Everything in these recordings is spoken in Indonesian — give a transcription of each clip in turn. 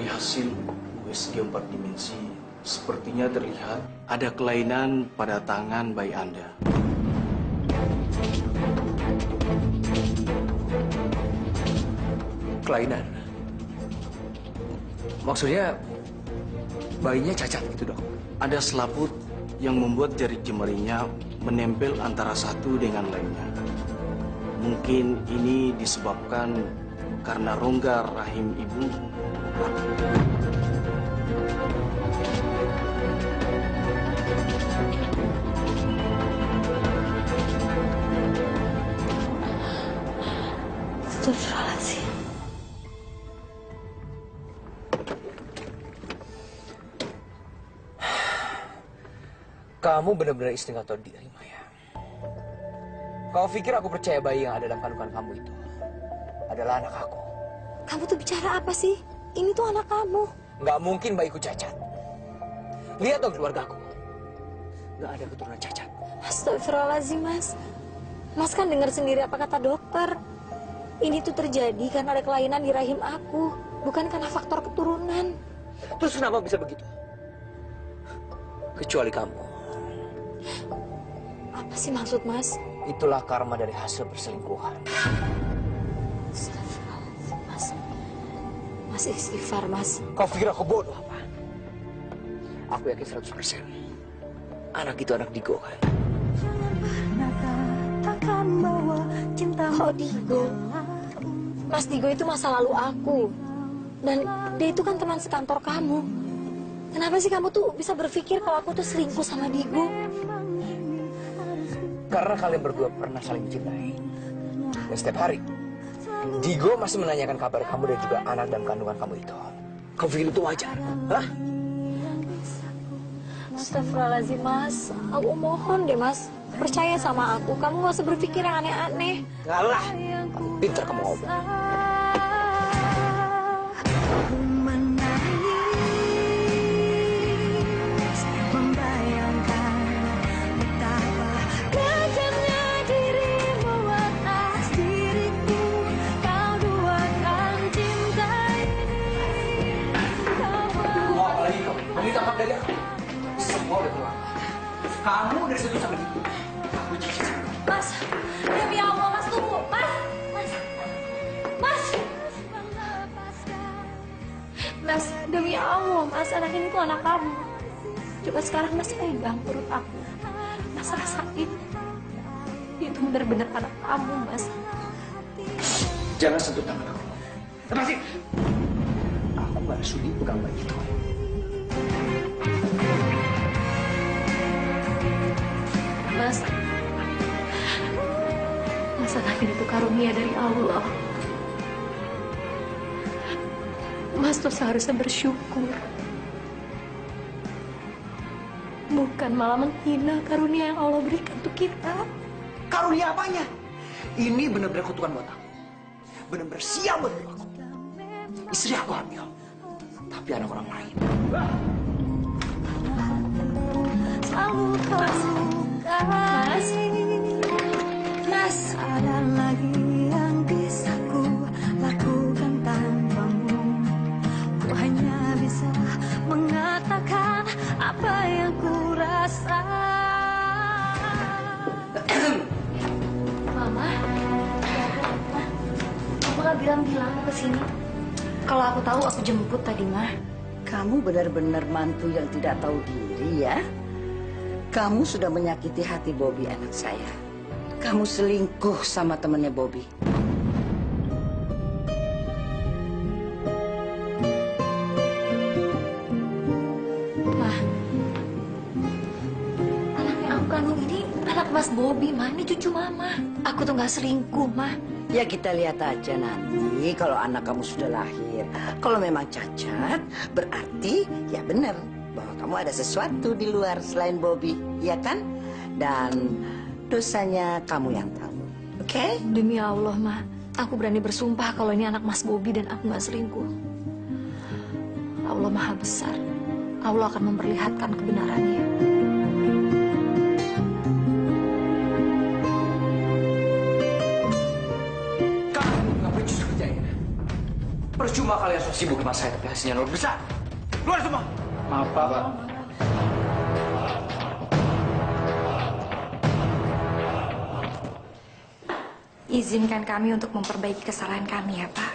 hasil USG 4 dimensi, sepertinya terlihat ada kelainan pada tangan bayi Anda. Kelainan? Maksudnya bayinya cacat gitu, Dok? Ada selaput yang membuat jari jemarinya menempel antara satu dengan lainnya. Mungkin ini disebabkan karena rongga rahim ibu rapuh. Astagfirullahaladzim. Kamu benar-benar istri nggak tahu diri, Maya. Kau pikir aku percaya bayi yang ada dalam kandungan kamu itu adalah anak aku? Kamu tuh bicara apa sih? Ini tuh anak kamu. Nggak mungkin bayiku cacat. Lihat dong keluargaku. Nggak ada keturunan cacat. Astagfirullahaladzim, Mas. Mas kan dengar sendiri apa kata dokter. Ini tuh terjadi karena ada kelainan di rahim aku, bukan karena faktor keturunan. Terus kenapa bisa begitu? Kecuali kamu. Apa sih maksud Mas? Itulah karma dari hasil perselingkuhan. Astagfirullahaladzim, Mas. Mas istighfar, Mas. Kau pikir aku bodoh apa? Aku yakin 100%. Anak itu anak Digo kan? Oh, Digo. Mas Digo itu masa lalu aku. Dan dia itu kan teman sekantor kamu. Kenapa sih kamu tuh bisa berpikir kalau aku tuh selingkuh sama Digo? Karena kalian berdua pernah saling mencintai. Dan setiap hari, Digo masih menanyakan kabar kamu dan juga anak dan kandungan kamu itu. Kau pikir itu wajar? Hah? Astagfirullahaladzim, Mas. Aku mohon deh, Mas. Percaya sama aku. Kamu gak usah berpikir yang aneh-aneh. Ngalah. Pintar kamu ngomong. Dari aku, semua udah keluar. Kamu dari situ sampai itu, aku jijik. Mas, demi Allah, Mas tunggu, Mas, Mas, demi Allah, Mas, anak ini tuh anak kamu. Coba sekarang Mas pegang perut aku, Mas rasain. Itu benar-benar anak kamu, Mas. Jangan sentuh tangan aku. Lepasin. Aku nggak sudi pegang bayi itu. Mas, anak ini tuh karunia dari Allah. Mas tuh seharusnya bersyukur. Bukan malah menghina karunia yang Allah berikan untuk kita. Karunia apanya? Ini benar-benar kutukan buat aku. Benar-benar sial buat aku. Istri aku hamil. Tapi anak orang lain. Selalu Mas, ada lagi yang bisa ku lakukan tanpamu. Ku hanya bisa mengatakan apa yang ku rasa. Mama gak bilang-bilang kesini. Kalau aku tahu aku jemput tadi, Mah. Kamu benar-benar mantu yang tidak tahu diri ya. Kamu sudah menyakiti hati Bobby anak saya. Kamu selingkuh sama temannya Bobby. Mah, anak yang aku kandung ini anak Mas Bobby, Mah. Ini cucu Mama. Aku tuh gak selingkuh, Mah. Ya kita lihat aja nanti kalau anak kamu sudah lahir. Kalau memang cacat, berarti ya benar bahwa kamu ada sesuatu di luar selain Bobby, ya kan? Dan dosanya kamu yang tahu, oke? Demi Allah, Ma. Aku berani bersumpah kalau ini anak Mas Bobby dan aku gak selingkuh. Allah Maha Besar. Allah akan memperlihatkan kebenarannya. Percuma kalian so sibuk sama saya, tapi hasilnya luar besar. Keluar semua. Maaf, Pak. Izinkan kami untuk memperbaiki kesalahan kami ya, Pak.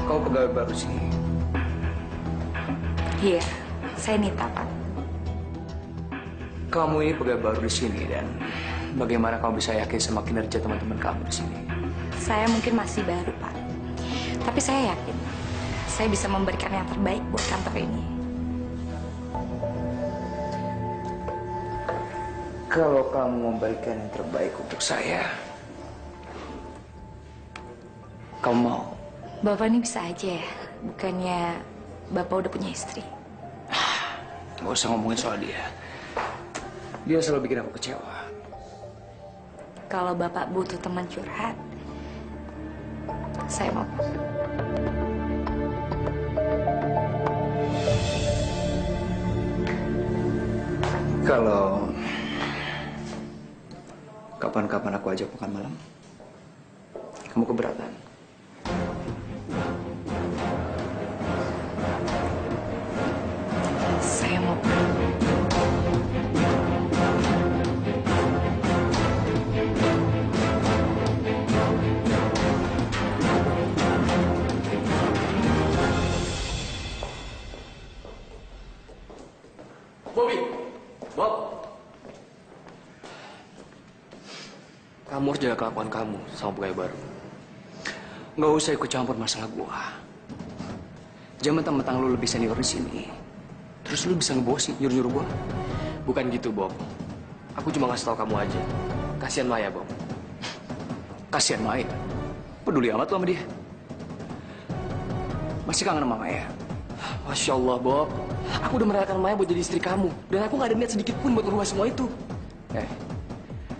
Kau pegawai baru sini. Iya, saya Nita, Pak. Kamu ini pegawai baru di sini dan bagaimana kamu bisa yakin sama kinerja teman-teman kamu di sini? Saya mungkin masih baru, Pak. Tapi saya yakin saya bisa memberikan yang terbaik buat kantor ini. Kalau kamu memberikan yang terbaik untuk saya, kamu mau? Bapak ini bisa aja ya, bukannya Bapak udah punya istri. Gak usah ngomongin soal dia. Dia selalu bikin aku kecewa. Kalau Bapak butuh teman curhat, saya mau. Kalau kapan-kapan aku ajak makan malam, kamu keberatan? Saya mau. Bobby! Bob! Kamu harus jaga kelakuan kamu sama pegawai baru. Nggak usah ikut campur masalah gua. Jangan mentang-mentang lu lebih senior di sini, terus lu bisa ngebosin, nyuruh-nyuruh gua. Bukan gitu, Bob. Aku cuma ngasih tahu kamu aja. Kasihan Maya, Bob. Kasihan Maya. Peduli amat lu sama dia. Masih kangen sama Maya? Masya Allah, Bob. Aku udah merelakan Maya buat jadi istri kamu. Dan aku gak ada niat sedikit pun buat merubah semua itu.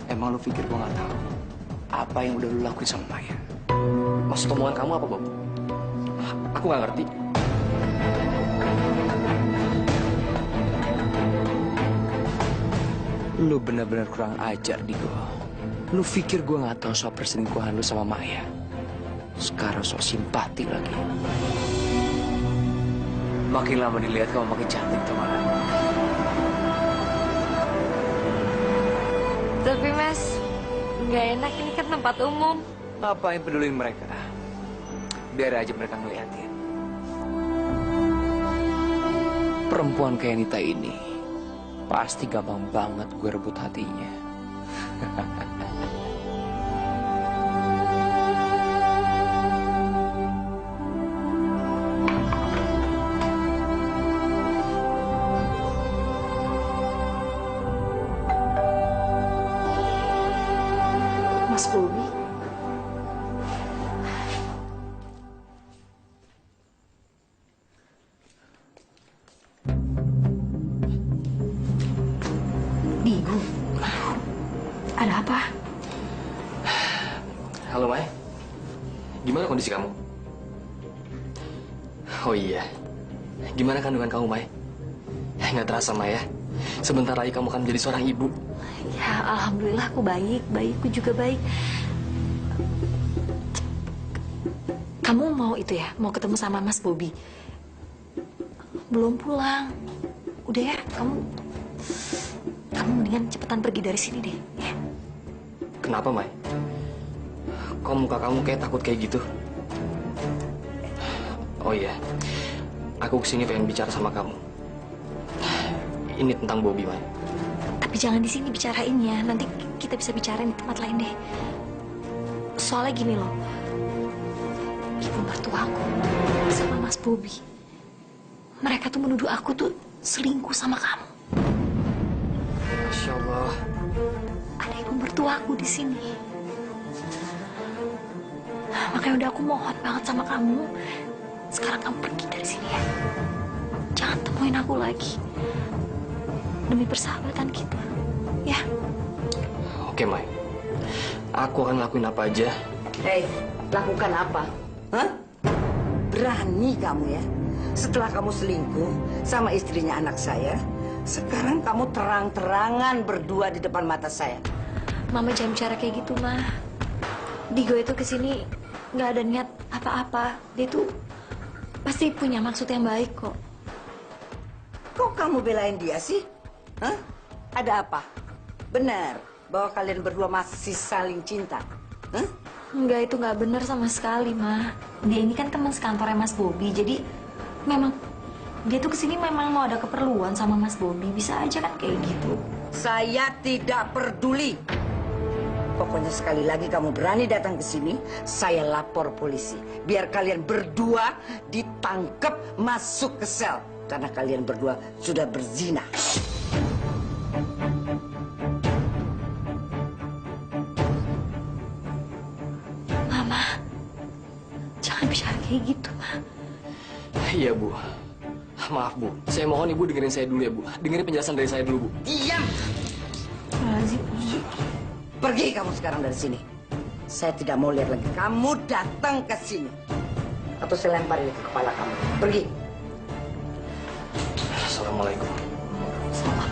Emang lu pikir gua nggak tahu apa yang udah lu lakuin sama Maya? Maksud omongan kamu apa, Bob? Aku gak ngerti. Lu benar-benar kurang ajar, Digo. Lu pikir gua nggak tahu soal perselingkuhan lu sama Maya? Sekarang sok simpati lagi. Makin lama dilihat kamu makin cantik, tau gak? Tapi Mas, nggak enak, ini kan tempat umum. Ngapain peduliin mereka? Biar aja mereka ngeliatin. Perempuan kayak Nita ini pasti gampang banget gue rebut hatinya. Mas Bobby. Digo. Ada apa? Halo, Maya. Gimana kondisi kamu? Oh iya. Gimana kandungan kamu, Maya? Nggak terasa, Maya. Sebentar lagi kamu akan menjadi seorang ibu. Ya, alhamdulillah aku baik. Baikku juga baik. Kamu mau itu ya? Mau ketemu sama Mas Bobby? Belum pulang. Udah ya, kamu mendingan cepetan pergi dari sini deh. Ya. Kenapa, Maya? Kok muka kamu kayak takut kayak gitu? Oh iya, aku kesini pengen bicara sama kamu. Ini tentang Bobby, Maya. Tapi jangan di sini bicarainnya. Nanti kita bisa bicarain di tempat lain deh. Soalnya gini loh, ibu mertuaku sama Mas Bobby, mereka tuh menuduh aku tuh selingkuh sama kamu. Masya Allah. Ada ibu mertuaku di sini. Makanya udah aku mohon banget sama kamu. Sekarang kamu pergi dari sini ya. Jangan temuin aku lagi. Demi persahabatan kita. Ya. Oke, Maya. Aku akan lakuin apa aja. Hei, lakukan apa? Hah? Berani kamu ya? Setelah kamu selingkuh sama istrinya anak saya, sekarang kamu terang-terangan berdua di depan mata saya. Mama jangan bicara kayak gitu, Ma. Digo itu kesini nggak ada niat apa-apa. Dia tuh pasti punya maksud yang baik kok. Kok kamu belain dia sih? Hah? Ada apa? Benar bahwa kalian berdua masih saling cinta? Hah? Enggak, itu nggak benar sama sekali, Ma. Dia ini kan teman sekantornya Mas Bobby, jadi memang dia tuh kesini memang mau ada keperluan sama Mas Bobby. Bisa aja kan kayak gitu. Saya tidak peduli. Pokoknya sekali lagi kamu berani datang ke sini, saya lapor polisi. Biar kalian berdua ditangkap masuk ke sel. Karena kalian berdua sudah berzina. Mama, jangan bicara kayak gitu, Ma. Iya, Bu. Maaf, Bu. Saya mohon Ibu dengerin saya dulu ya, Bu. Dengerin penjelasan dari saya dulu, Bu. Diam! Lazim. Pergi kamu sekarang dari sini. Saya tidak mau lihat lagi kamu datang ke sini. Atau saya lempar ini ke kepala kamu. Pergi. Assalamualaikum. Salam.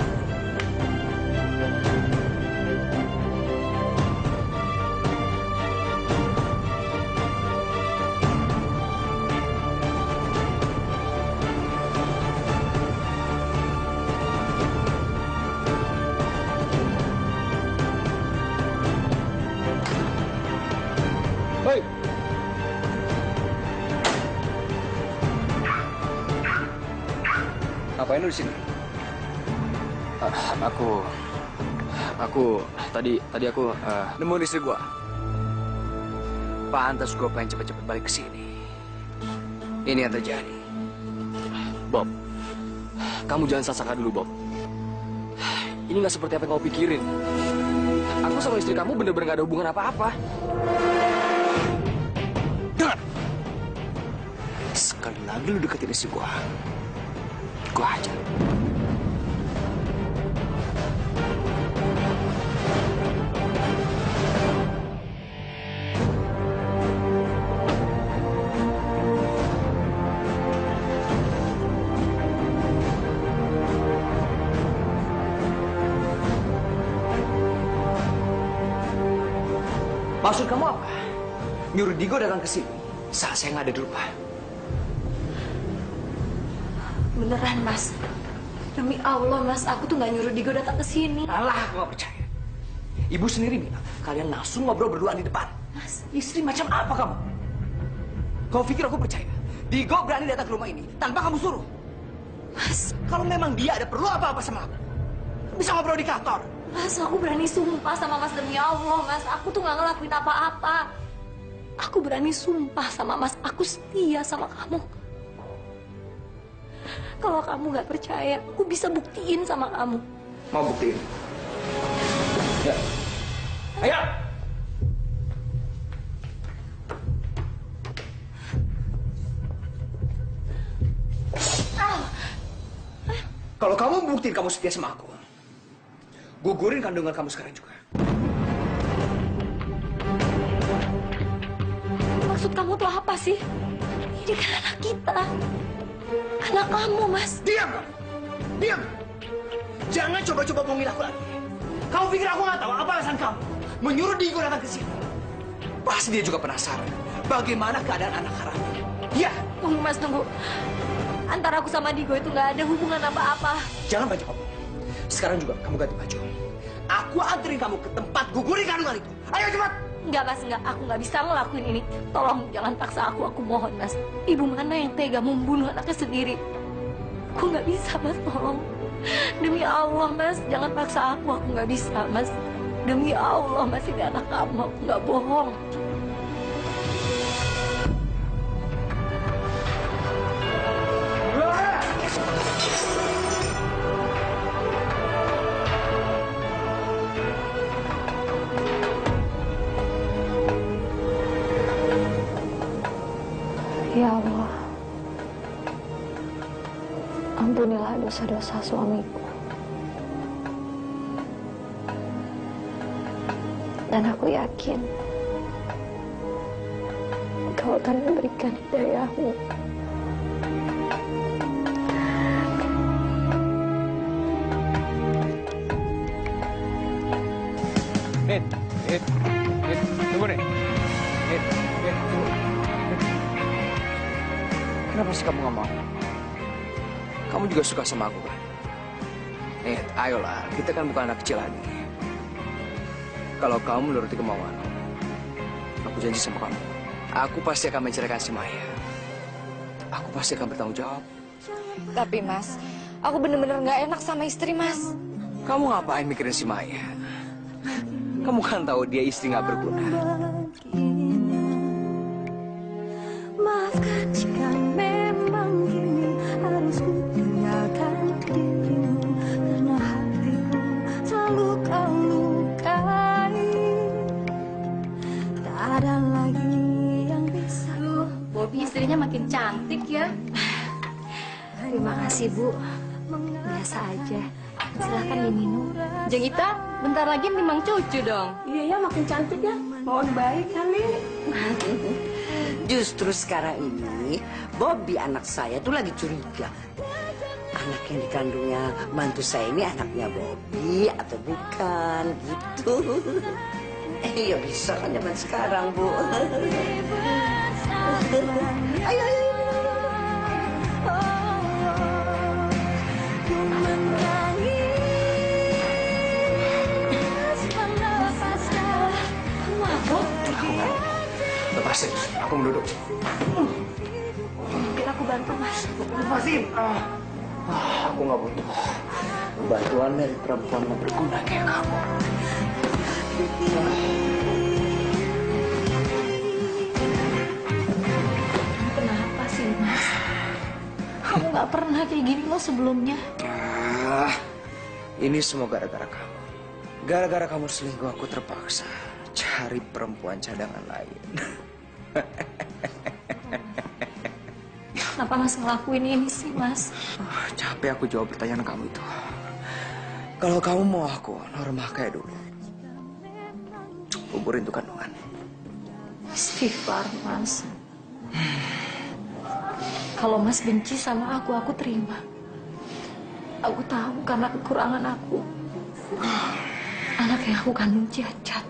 Hei! Ngapain lu di sini? Tadi aku nemuin istri gua. Pantas gua pengen cepet-cepet balik ke sini. Ini yang terjadi. Bob, kamu jangan sasaka dulu, Bob. Ini nggak seperti apa yang kamu pikirin. Aku sama istri kamu bener-bener gak ada hubungan apa-apa. Dengar! Sekali lagi lu deketin istri gua hajar. Maksud kamu apa? Nyuruh Digo datang ke sini saat saya nggak ada di rumah. Beneran, Mas. Demi Allah, Mas, aku tuh nggak nyuruh Digo datang ke sini. Alah, aku nggak percaya. Ibu sendiri bilang kalian langsung ngobrol berduaan di depan. Mas, Istri macam apa kamu? Kau pikir aku percaya? Digo berani datang ke rumah ini tanpa kamu suruh? Mas, Kalau memang dia ada perlu apa-apa sama aku, bisa ngobrol di kantor. Mas, aku berani sumpah sama Mas demi Allah, Mas. Aku tuh nggak ngelakuin apa-apa. Aku berani sumpah sama Mas. Aku setia sama kamu. Kalau kamu nggak percaya, aku bisa buktiin sama kamu. Mau buktiin? Ya. Ayo! Kalau kamu buktiin kamu setia sama aku, gugurin kandungan kamu sekarang juga. Maksud kamu tuh apa sih? Ini kan anak kita. Anak kamu, Mas. Diam kamu! Diam! Jangan coba-coba bohongin aku lagi. Kamu pikir aku nggak tahu apa alasan kamu menyuruh Digo datang ke sini? Pasti dia juga penasaran bagaimana keadaan anak haramnya. Ya, Tunggu, Mas, tunggu. Antara aku sama Digo itu nggak ada hubungan apa-apa. jangan banyak ngomong. Sekarang juga kamu ganti baju. Aku anterin kamu ke tempat gugurin kandungan itu. Ayo cepat! Enggak, Mas, enggak. Aku nggak bisa ngelakuin ini. Tolong jangan paksa aku mohon, Mas. Ibu mana yang tega membunuh anaknya sendiri? Aku nggak bisa, Mas, tolong. Demi Allah, Mas, jangan paksa aku nggak bisa, Mas. Demi Allah, Mas, ini anak kamu, aku nggak bohong. Ya Allah, ampunilah dosa-dosa suamiku. Dan aku yakin Kau akan memberikan hidayahmu. Tunggu nih. Tunggu. Kenapa sih kamu nggak mau? Kamu juga suka sama aku kan? Ayolah, kita kan bukan anak kecil lagi. Kalau kamu menuruti kemauan, aku janji sama kamu, aku pasti akan menceraikan si Maya. Aku pasti akan bertanggung jawab. Tapi Mas, aku bener-bener nggak enak sama istri Mas. Kamu ngapain mikirin si Maya? Kamu kan tahu dia istri nggak berguna. Maafkan jika memang kini harus ku tinggalkan dirimu, karena hatiku selalu kau lukai. Tak ada lagi yang bisa. Bobby istrinya makin cantik ya. Terima kasih Bu. Biasa aja. Silahkan diminum. Jengita, bentar lagi nimang cucu dong. Iya ya, makin cantik ya. Mohon baik kali. Justru sekarang ini, Bobby anak saya tuh lagi curiga. Anak yang dikandungnya mantu saya ini anaknya Bobby atau bukan gitu. Ya bisa kan zaman sekarang, Bu. Ayo, ayo. Lepasin, aku menduduk. Mungkin aku bantu Mas. Lepasin. Aku nggak butuh bantuan dari perempuan yang berguna kayak kamu. Kenapa sih Mas? Kamu nggak pernah kayak gini loh sebelumnya. Ini semua gara-gara kamu. Gara-gara kamu selingkuh, aku terpaksa cari perempuan cadangan lain. Kenapa Mas ngelakuin ini sih Mas? Capek aku jawab pertanyaan kamu itu. Kalau kamu mau aku normal kayak dulu, gugurin tuh kandungan. Istighfar Mas. Kalau Mas benci sama aku terima. Aku tahu karena kekurangan aku. Anak yang aku kandung cacat.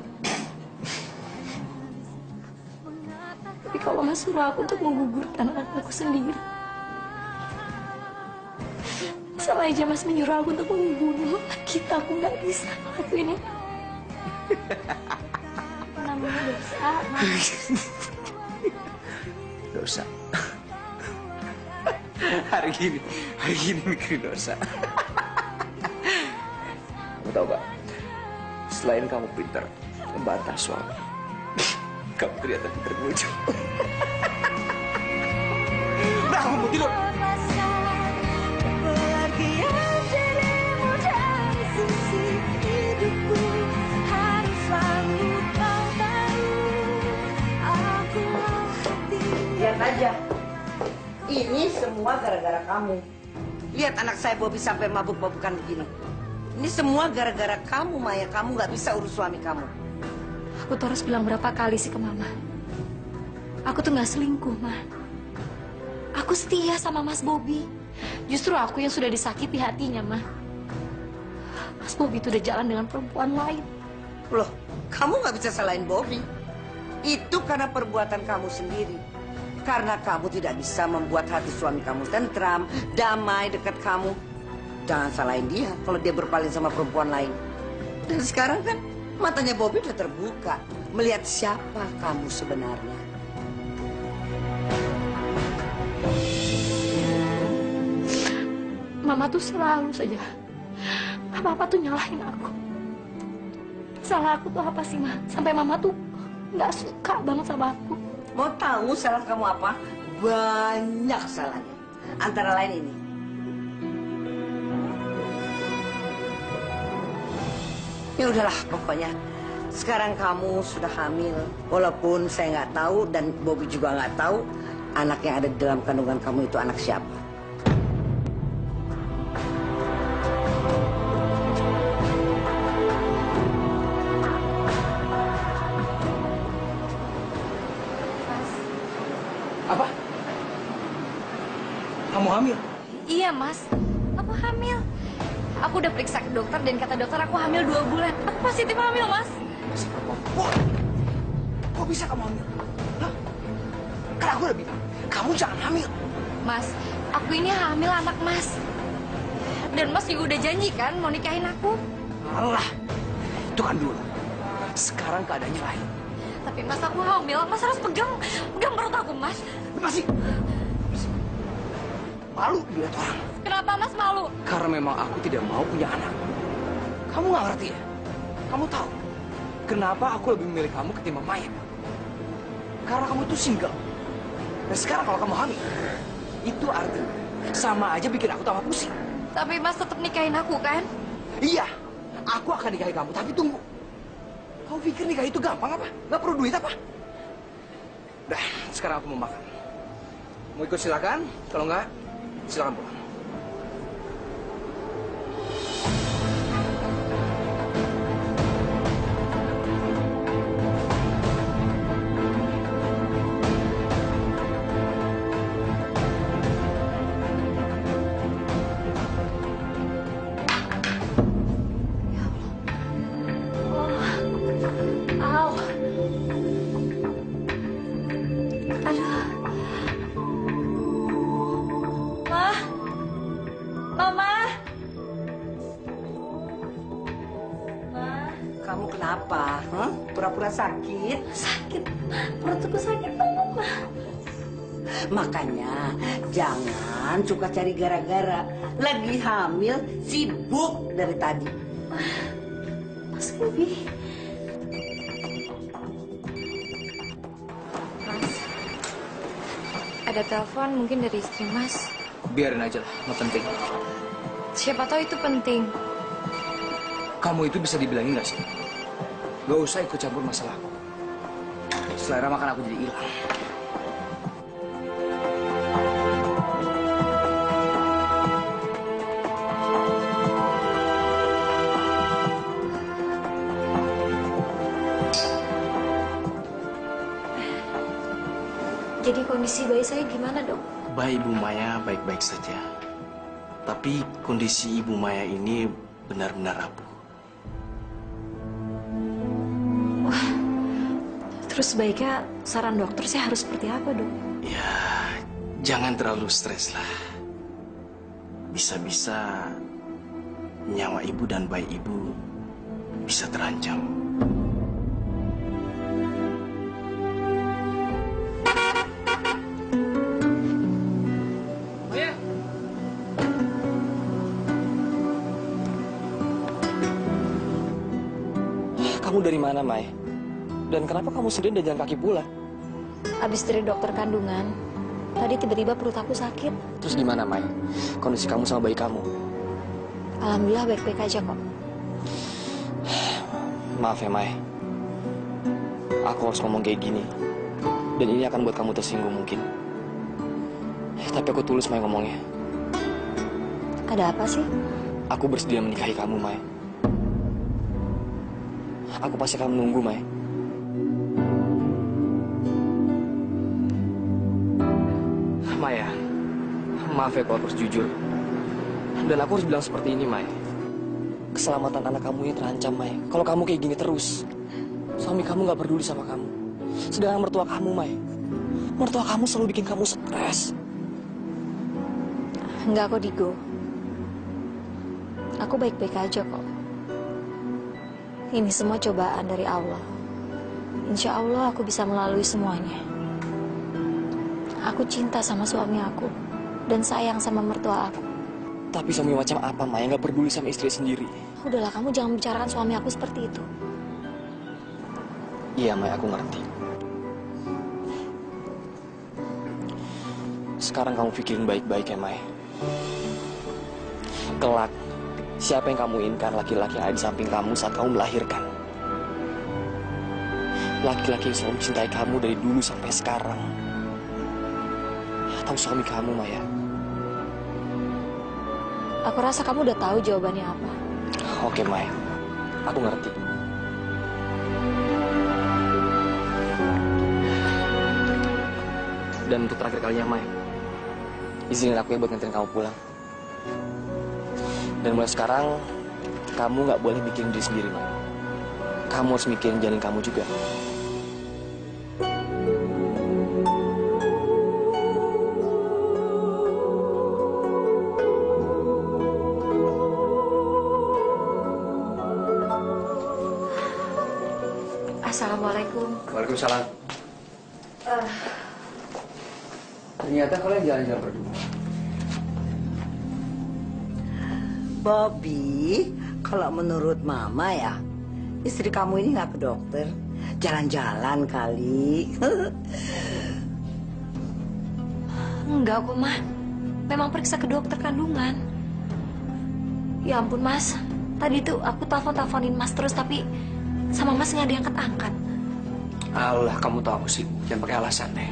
Tapi kalau Mas suruh aku untuk menggugurkan anak aku sendiri, sama aja Mas menyuruh aku untuk membunuh kita. Aku nggak bisa ngelakuin ini. Namanya dosa, Mas. Dosa. Hari ini mikirin dosa. Kamu tahu gak? Selain kamu pintar membantah suami, kamu ternyata pintar ngelucu. Udah, aku mau tidur. Lihat aja, ini semua gara-gara kamu. Lihat anak saya Bobby sampai mabuk-mabukan begini. Ini semua gara-gara kamu, Maya. Kamu nggak bisa urus suami kamu. Aku tuh harus bilang berapa kali sih ke Mama. Aku tuh nggak selingkuh, Ma. Aku setia sama Mas Bobby. Justru aku yang sudah disakiti hatinya, Ma. Mas Bobby itu udah jalan dengan perempuan lain. Loh, kamu nggak bisa salahin Bobby. Itu karena perbuatan kamu sendiri. Karena kamu tidak bisa membuat hati suami kamu tentram, damai dekat kamu. Jangan salahin dia kalau dia berpaling sama perempuan lain. Dan sekarang kan matanya Bobby udah terbuka melihat siapa kamu sebenarnya. Mama tuh selalu saja apa-apa tuh nyalahin aku. Salah aku tuh apa sih, Ma? Sampai Mama tuh nggak suka banget sama aku. Mau tahu salah kamu apa? Banyak salahnya. Antara lain ini. Ya udahlah, pokoknya sekarang kamu sudah hamil. Walaupun saya nggak tahu dan Bobby juga nggak tahu anak yang ada di dalam kandungan kamu itu anak siapa. Apa? Kamu hamil? Iya, Mas. Aku hamil. Aku udah periksa ke dokter dan kata dokter aku hamil 2 bulan. Aku positif hamil, Mas. Si perempuan. Kok bisa kamu hamil? Hah? Karena aku udah bilang, kamu jangan hamil. Mas, aku ini hamil anak Mas. Dan Mas juga udah janji kan mau nikahin aku. Alah, itu kan dulu. Sekarang keadaannya lain. Tapi Mas, aku hamil. Mas harus pegang perut aku, Mas. Masih malu dilihat orang. Kenapa Mas malu? Karena memang aku tidak mau punya anak. Kamu nggak ngerti ya? Kamu tahu kenapa aku lebih memilih kamu ketimbang Maya? Karena kamu tuh single. Dan sekarang kalau kamu hamil, itu artinya sama aja bikin aku tambah pusing. Tapi Mas tetap nikahin aku kan? Iya, aku akan nikahi kamu. Tapi tunggu, kamu pikir nikah itu gampang apa? Nggak perlu duit apa? Dah, sekarang aku mau makan. Mau ikut silakan. Kalau nggak, silakan pulang. Au. Aduh. Ma. Mama. Ma. Kamu kenapa? Hah? Pura-pura sakit? Sakit. Perutku sakit banget, Ma. Makanya jangan suka cari gara-gara. Lagi hamil, sibuk dari tadi. Mas Bobi. Mas. Ada telepon mungkin dari istri Mas. Biarin aja lah, nggak penting. Siapa tahu itu penting. Kamu itu bisa dibilangin nggak sih? Gak usah ikut campur masalahku. Selera makan aku jadi hilang. Jadi kondisi bayi saya gimana, Dok? Bayi Ibu Maya baik-baik saja. Tapi kondisi Ibu Maya ini benar-benar rapuh. Terus sebaiknya saran dokter saya harus seperti apa, Dok? Ya, jangan terlalu stres lah. Bisa-bisa nyawa ibu dan bayi ibu bisa terancam. Kamu dari mana, Mai? Dan kenapa kamu sendiri dan jalan kaki pula? Abis dari dokter kandungan, tadi tiba-tiba perut aku sakit. Terus gimana, Mai? Kondisi kamu sama bayi kamu? Alhamdulillah baik-baik aja kok. Maaf ya, Mai. Aku harus ngomong kayak gini. Dan ini akan buat kamu tersinggung mungkin. Tapi aku tulus, Mai, ngomongnya. Ada apa sih? Aku bersedia menikahi kamu, Mai. Aku pasti akan menunggu, Mai. Maya, maaf ya kalau aku harus jujur. Dan aku harus bilang seperti ini, Mai. Keselamatan anak kamu yang terancam, Mai. Kalau kamu kayak gini terus, suami kamu gak peduli sama kamu. Sedangkan mertua kamu, Mai. Mertua kamu selalu bikin kamu stres. Enggak kok, Digo. Aku baik-baik aja kok. Ini semua cobaan dari Allah. Insya Allah aku bisa melalui semuanya. Aku cinta sama suami aku dan sayang sama mertua aku. Tapi suami macam apa, Mai? Gak peduli sama istri sendiri. Udahlah, kamu jangan bicarakan suami aku seperti itu. Iya, Mai, aku ngerti. Sekarang kamu pikirin baik-baik ya, Mai. Kelak, siapa yang kamu inginkan laki-laki yang ada di samping kamu saat kamu melahirkan? Laki-laki yang selalu mencintai kamu dari dulu sampai sekarang. Atau suami kamu, Maya? Aku rasa kamu udah tahu jawabannya apa. Oke, Maya. Aku ngerti. Dan untuk terakhir kalinya, Maya, izinin aku ya buat nganterin kamu pulang. Dan mulai sekarang, kamu nggak boleh mikirin diri sendiri, Maya. Kamu harus mikirin janin kamu juga. Assalamualaikum. Waalaikumsalam. Ternyata kalian jalan-jalan berdua. Bobby, kalau menurut Mama ya, istri kamu ini nggak ke dokter, jalan-jalan kali. Enggak kok, Ma. Memang periksa ke dokter kandungan. Ya ampun, Mas. Tadi tuh aku teleponin Mas terus, tapi sama Mas nggak diangkat-angkat. Alah, kamu tahu aku sih. Jangan pakai alasan deh.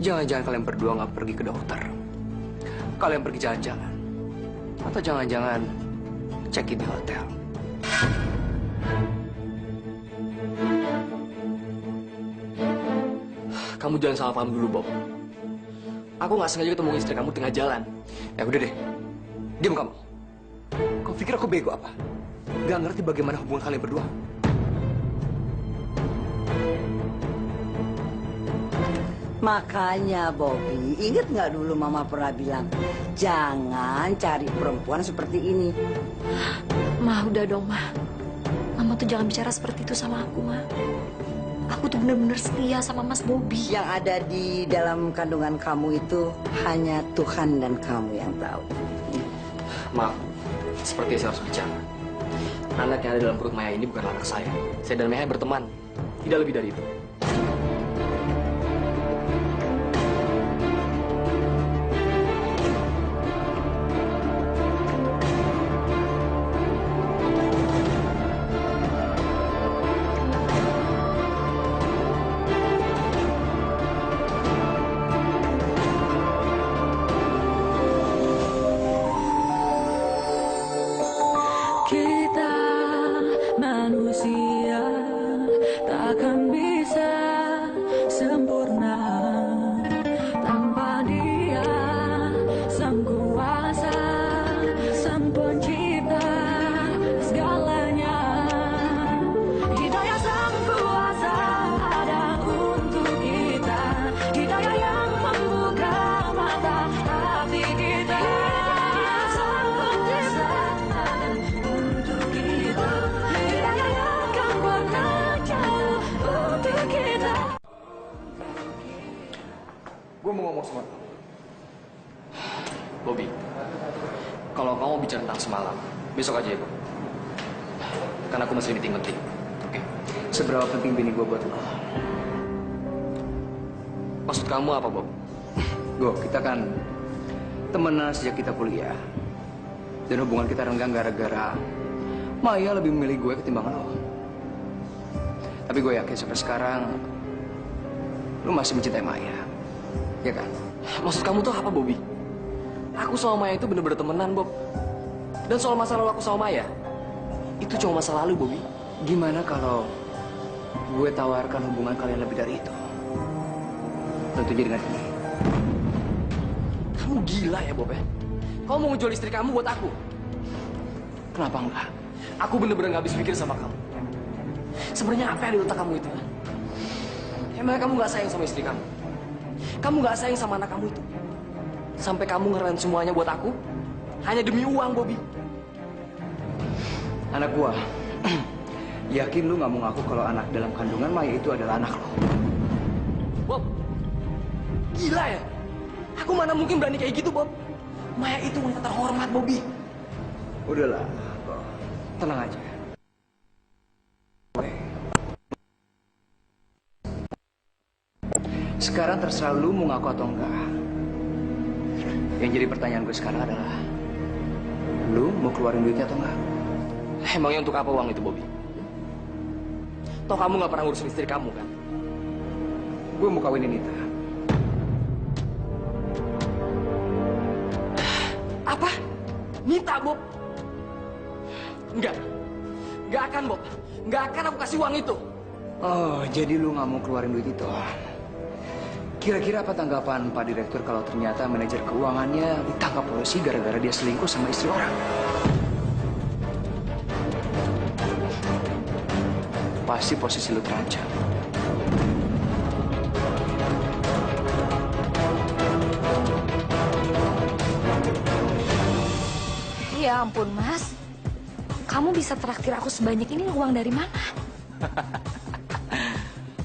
Jangan-jangan kalian berdua nggak pergi ke dokter. Kalian pergi jalan-jalan. Atau jangan-jangan check-in di hotel. Kamu jangan salah paham dulu, Bob. Aku nggak sengaja ketemu istri kamu tengah jalan. Ya udah deh, diam kamu. Kau pikir aku bego apa? Gak ngerti bagaimana hubungan kalian berdua? Makanya Bobby, inget nggak dulu Mama pernah bilang, jangan cari perempuan seperti ini. Ma, udah dong, Ma. Mama tuh jangan bicara seperti itu sama aku, Ma. Aku tuh bener-bener setia sama Mas Bobby. Yang ada di dalam kandungan kamu itu hanya Tuhan dan kamu yang tahu. Maaf, seperti saya harus bicara. Anak yang ada dalam perut Maya ini bukan anak saya. Saya dan Maya berteman, tidak lebih dari itu. Kita manusia takkan bisa sempurna tanpa Dia sang kuasa, sang pencipta segalanya. Hidayah sang kuasa ada untuk kita, hidayah yang membuka mata hati kita. Sang pencipta ada untuk kita, hidayah yang akan pernah jauh untuk kita. Gue mau ngomong sama kamu. Bobby, kalau kamu bicara tentang semalam, besok aja ya, Bob. Karena aku masih meeting penting. Oke. Seberapa penting bini gue buat lo? Maksud kamu apa, Bob? Go, kita kan temenan sejak kita kuliah. Dan hubungan kita renggang gara-gara Maya lebih memilih gue ketimbang lo. Tapi gue yakin sampai sekarang lo masih mencintai Maya. Ya kan? Maksud kamu tuh apa, Bobby? Aku sama Maya itu bener-bener temenan, Bob. Dan soal masa lalu aku sama Maya, itu cuma masa lalu, Bobby. Gimana kalau gue tawarkan hubungan kalian lebih dari itu? Tentunya dengan ini. Kamu gila ya, Bob ya? Kamu mau ngejual istri kamu buat aku? Kenapa enggak? Aku bener-bener gak habis pikir sama kamu. Sebenarnya apa yang di otak kamu itu? Emangnya kamu gak sayang sama istri kamu? Kamu gak sayang sama anak kamu itu? Sampai kamu ngeren semuanya buat aku? Hanya demi uang, Bobby. Anak gua, yakin lu gak mau ngaku kalau anak dalam kandungan Maya itu adalah anak lo? Bob, gila ya? Aku mana mungkin berani kayak gitu, Bob? Maya itu wanita terhormat, Bobby. Udahlah, Bob. Tenang aja. Sekarang terserah lu mau ngaku atau enggak. Yang jadi pertanyaan gue sekarang adalah, lu mau keluarin duitnya atau enggak? Emangnya untuk apa uang itu, Bobby? Toh kamu gak pernah ngurusin istri kamu, kan? Gue mau kawinin Nita. Apa? Nita, Bob? Enggak. Enggak akan, Bob. Enggak akan aku kasih uang itu. Oh, jadi lu gak mau keluarin duit itu? Kira-kira apa tanggapan Pak Direktur kalau ternyata manajer keuangannya ditangkap polisi gara-gara dia selingkuh sama istri orang? Pasti posisi lu terancam. Ya ampun, Mas. Kamu bisa traktir aku sebanyak ini uang dari mana?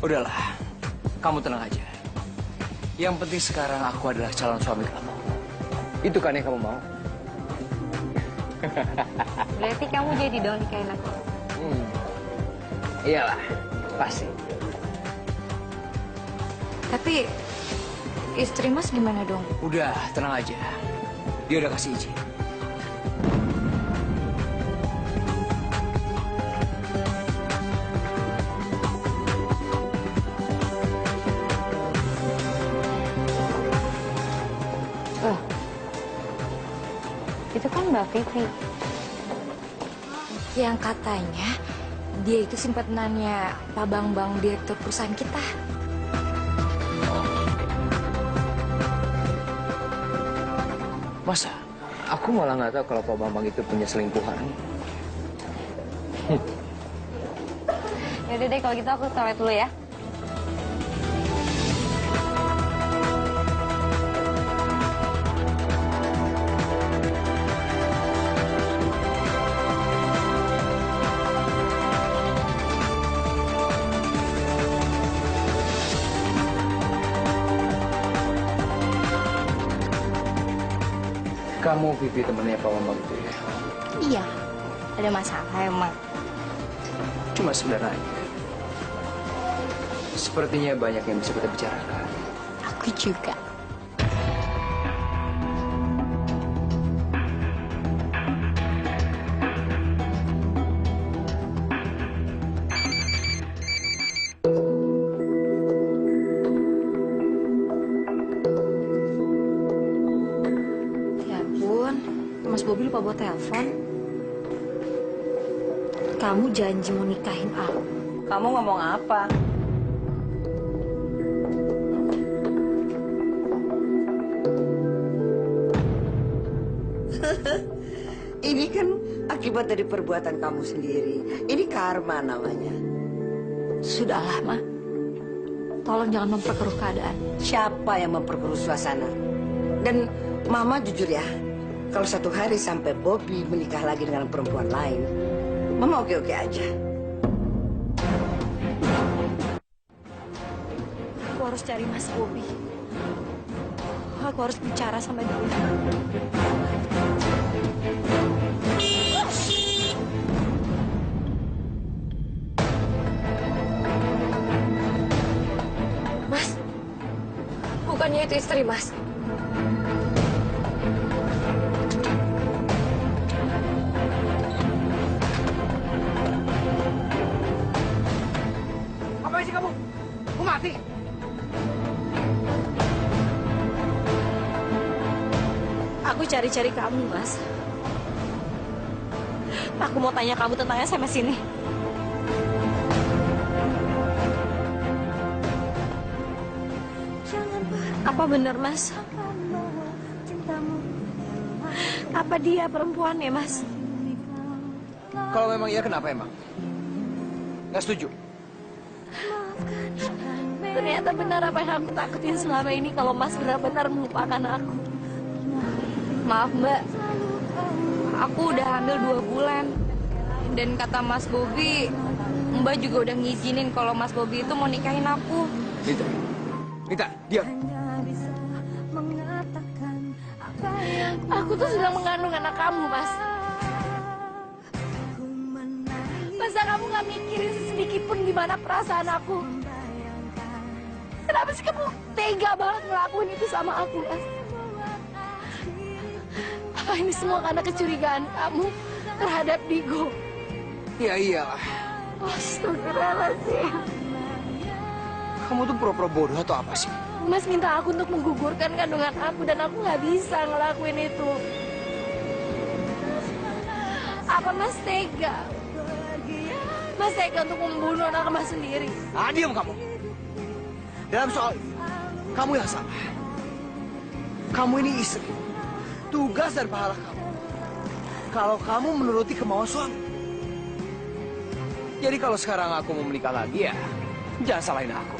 Udahlah, kamu tenang aja. Yang penting sekarang aku adalah calon suami kamu. Itu kan yang kamu mau? Berarti kamu jadi dong nikahin aku. Iyalah, pasti. Tapi istri Mas gimana dong? Udah, tenang aja. Dia udah kasih izin. Itu kan Mbak Vivi. Yang katanya dia itu simpenannya Pak Bambang, direktur perusahaan kita. Masa? Aku malah nggak tahu kalau Pak Bambang itu punya selingkuhan. Yaudah deh, kalau gitu aku ke toilet dulu ya. Kamu Vivi temannya Pak Bambang itu ya? Iya, ada masalah emang. Cuma sebenarnya aja. Sepertinya banyak yang bisa kita bicarakan. Aku juga. Ya ampun, Mas Bobi lupa buat telepon. Kamu janji mau nikahin aku. Kamu ngomong apa? Ini kan akibat dari perbuatan kamu sendiri. Ini karma namanya. Sudahlah, Ma. Tolong jangan memperkeruh keadaan. Siapa yang memperkeruh suasana? Dan Mama jujur ya, kalau satu hari sampai Bobby menikah lagi dengan perempuan lain, Mama oke-oke aja. Aku harus cari Mas Bobi. Aku harus bicara sama dia. Mas, bukannya itu istri Mas? Apa sih kamu? Aku mati. Aku cari-cari kamu, Mas. Aku mau tanya kamu tentang SMS ini. Apa benar, Mas? Apa dia perempuannya, Mas? Kalau memang iya, kenapa emang? Nggak setuju? Ternyata benar apa yang aku takutin selama ini kalau Mas benar-benar melupakan aku. Maaf Mbak, aku udah hamil 2 bulan. Dan kata Mas Bobi, Mbak juga udah ngizinin kalau Mas Bobi itu mau nikahin aku. Nita, diam. Aku tuh sedang mengandung anak kamu, Mas. Masa kamu gak mikirin sedikit pun gimana perasaan aku? Kenapa sih kamu tega banget ngelakuin itu sama aku, Mas? Apa ini semua karena kecurigaan kamu terhadap Digo? Ya iyalah. Astagfirullahaladzim. Kamu tuh pura-pura bodoh atau apa sih? Mas minta aku untuk menggugurkan kandungan aku dan aku nggak bisa ngelakuin itu. Apa Mas tega? Mas tega untuk membunuh anak Mas sendiri? Ah, diam kamu. Dalam soal ini, kamu yang salah. Kamu ini istri. Tugas dan pahala kamu. Kalau kamu menuruti kemauan suami. Jadi kalau sekarang aku mau menikah lagi ya, jangan salahin aku.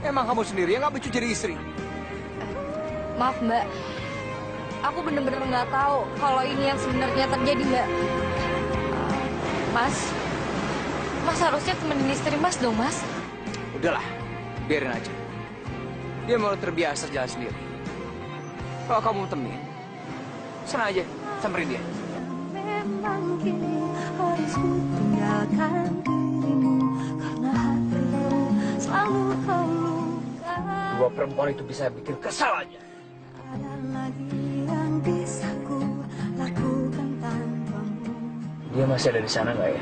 Emang kamu sendiri yang nggak becus jadi istri. Maaf Mbak, aku bener-bener nggak tahu kalau ini yang sebenarnya terjadi Mbak. Mas harusnya temenin istri Mas dong, Mas. Udahlah, biarin aja. Dia mau terbiasa jalan sendiri. Kalau kamu temenin, sana aja, samperin dia. Memang kini harus ku tinggalkan dirimu karena hatiku selalu kau lukai. Dua perempuan itu bisa bikin kesal aja. Ada lagi yang bisa ku lakukan tanpamu. Dia masih ada di sana nggak ya?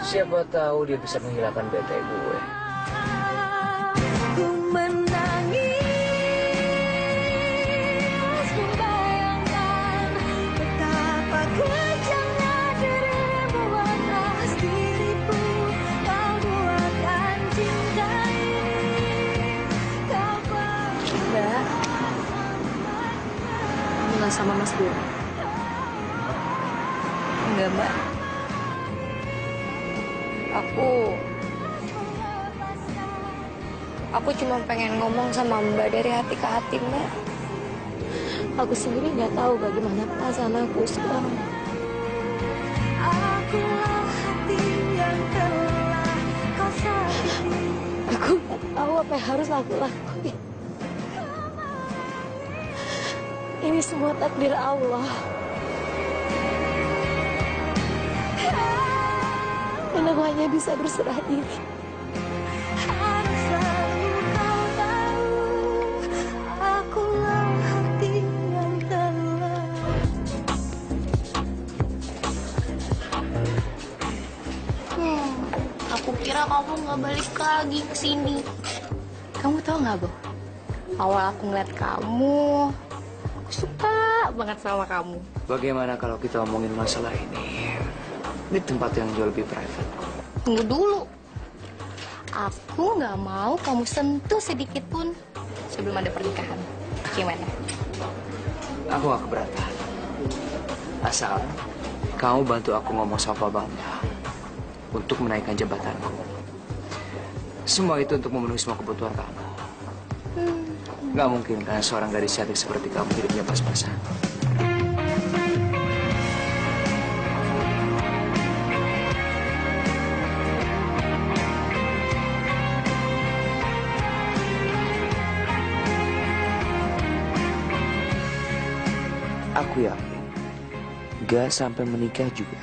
Siapa tahu dia bisa menghilangkan bete gue. Ku menangis, membayangkan betapa kejamnya dirimu atas diriku. Kau buatkan cinta ini, kau Mbak, kamu nggak sama Mas Bobi? Enggak, Mbak. Aku cuma pengen ngomong sama Mbak dari hati ke hati, Mbak. Aku sendiri nggak tahu bagaimana perasaan aku sekarang. Akulah hati yang telah kau sakiti. Aku nggak tahu apa yang harus aku lakuin. Ini semua takdir Allah. Dan aku hanya bisa berserah diri. Harus selalu kau tahu, akulah hati yang telah. Aku kira kamu nggak balik lagi ke sini. Kamu tahu nggak, Bo? Awal aku ngeliat kamu, aku suka banget sama kamu. Bagaimana kalau kita ngomongin masalah ini di tempat yang jauh lebih private? Tunggu dulu. Aku nggak mau kamu sentuh sedikit pun sebelum ada pernikahan. Gimana? Aku gak keberatan. Asal kamu bantu aku ngomong sama Pak Bambang untuk menaikkan jabatanku. Semua itu untuk memenuhi semua kebutuhan kamu. Gak mungkin kan seorang gadis cantik seperti kamu hidupnya pas-pasan. Aku yakin, gak sampai menikah juga,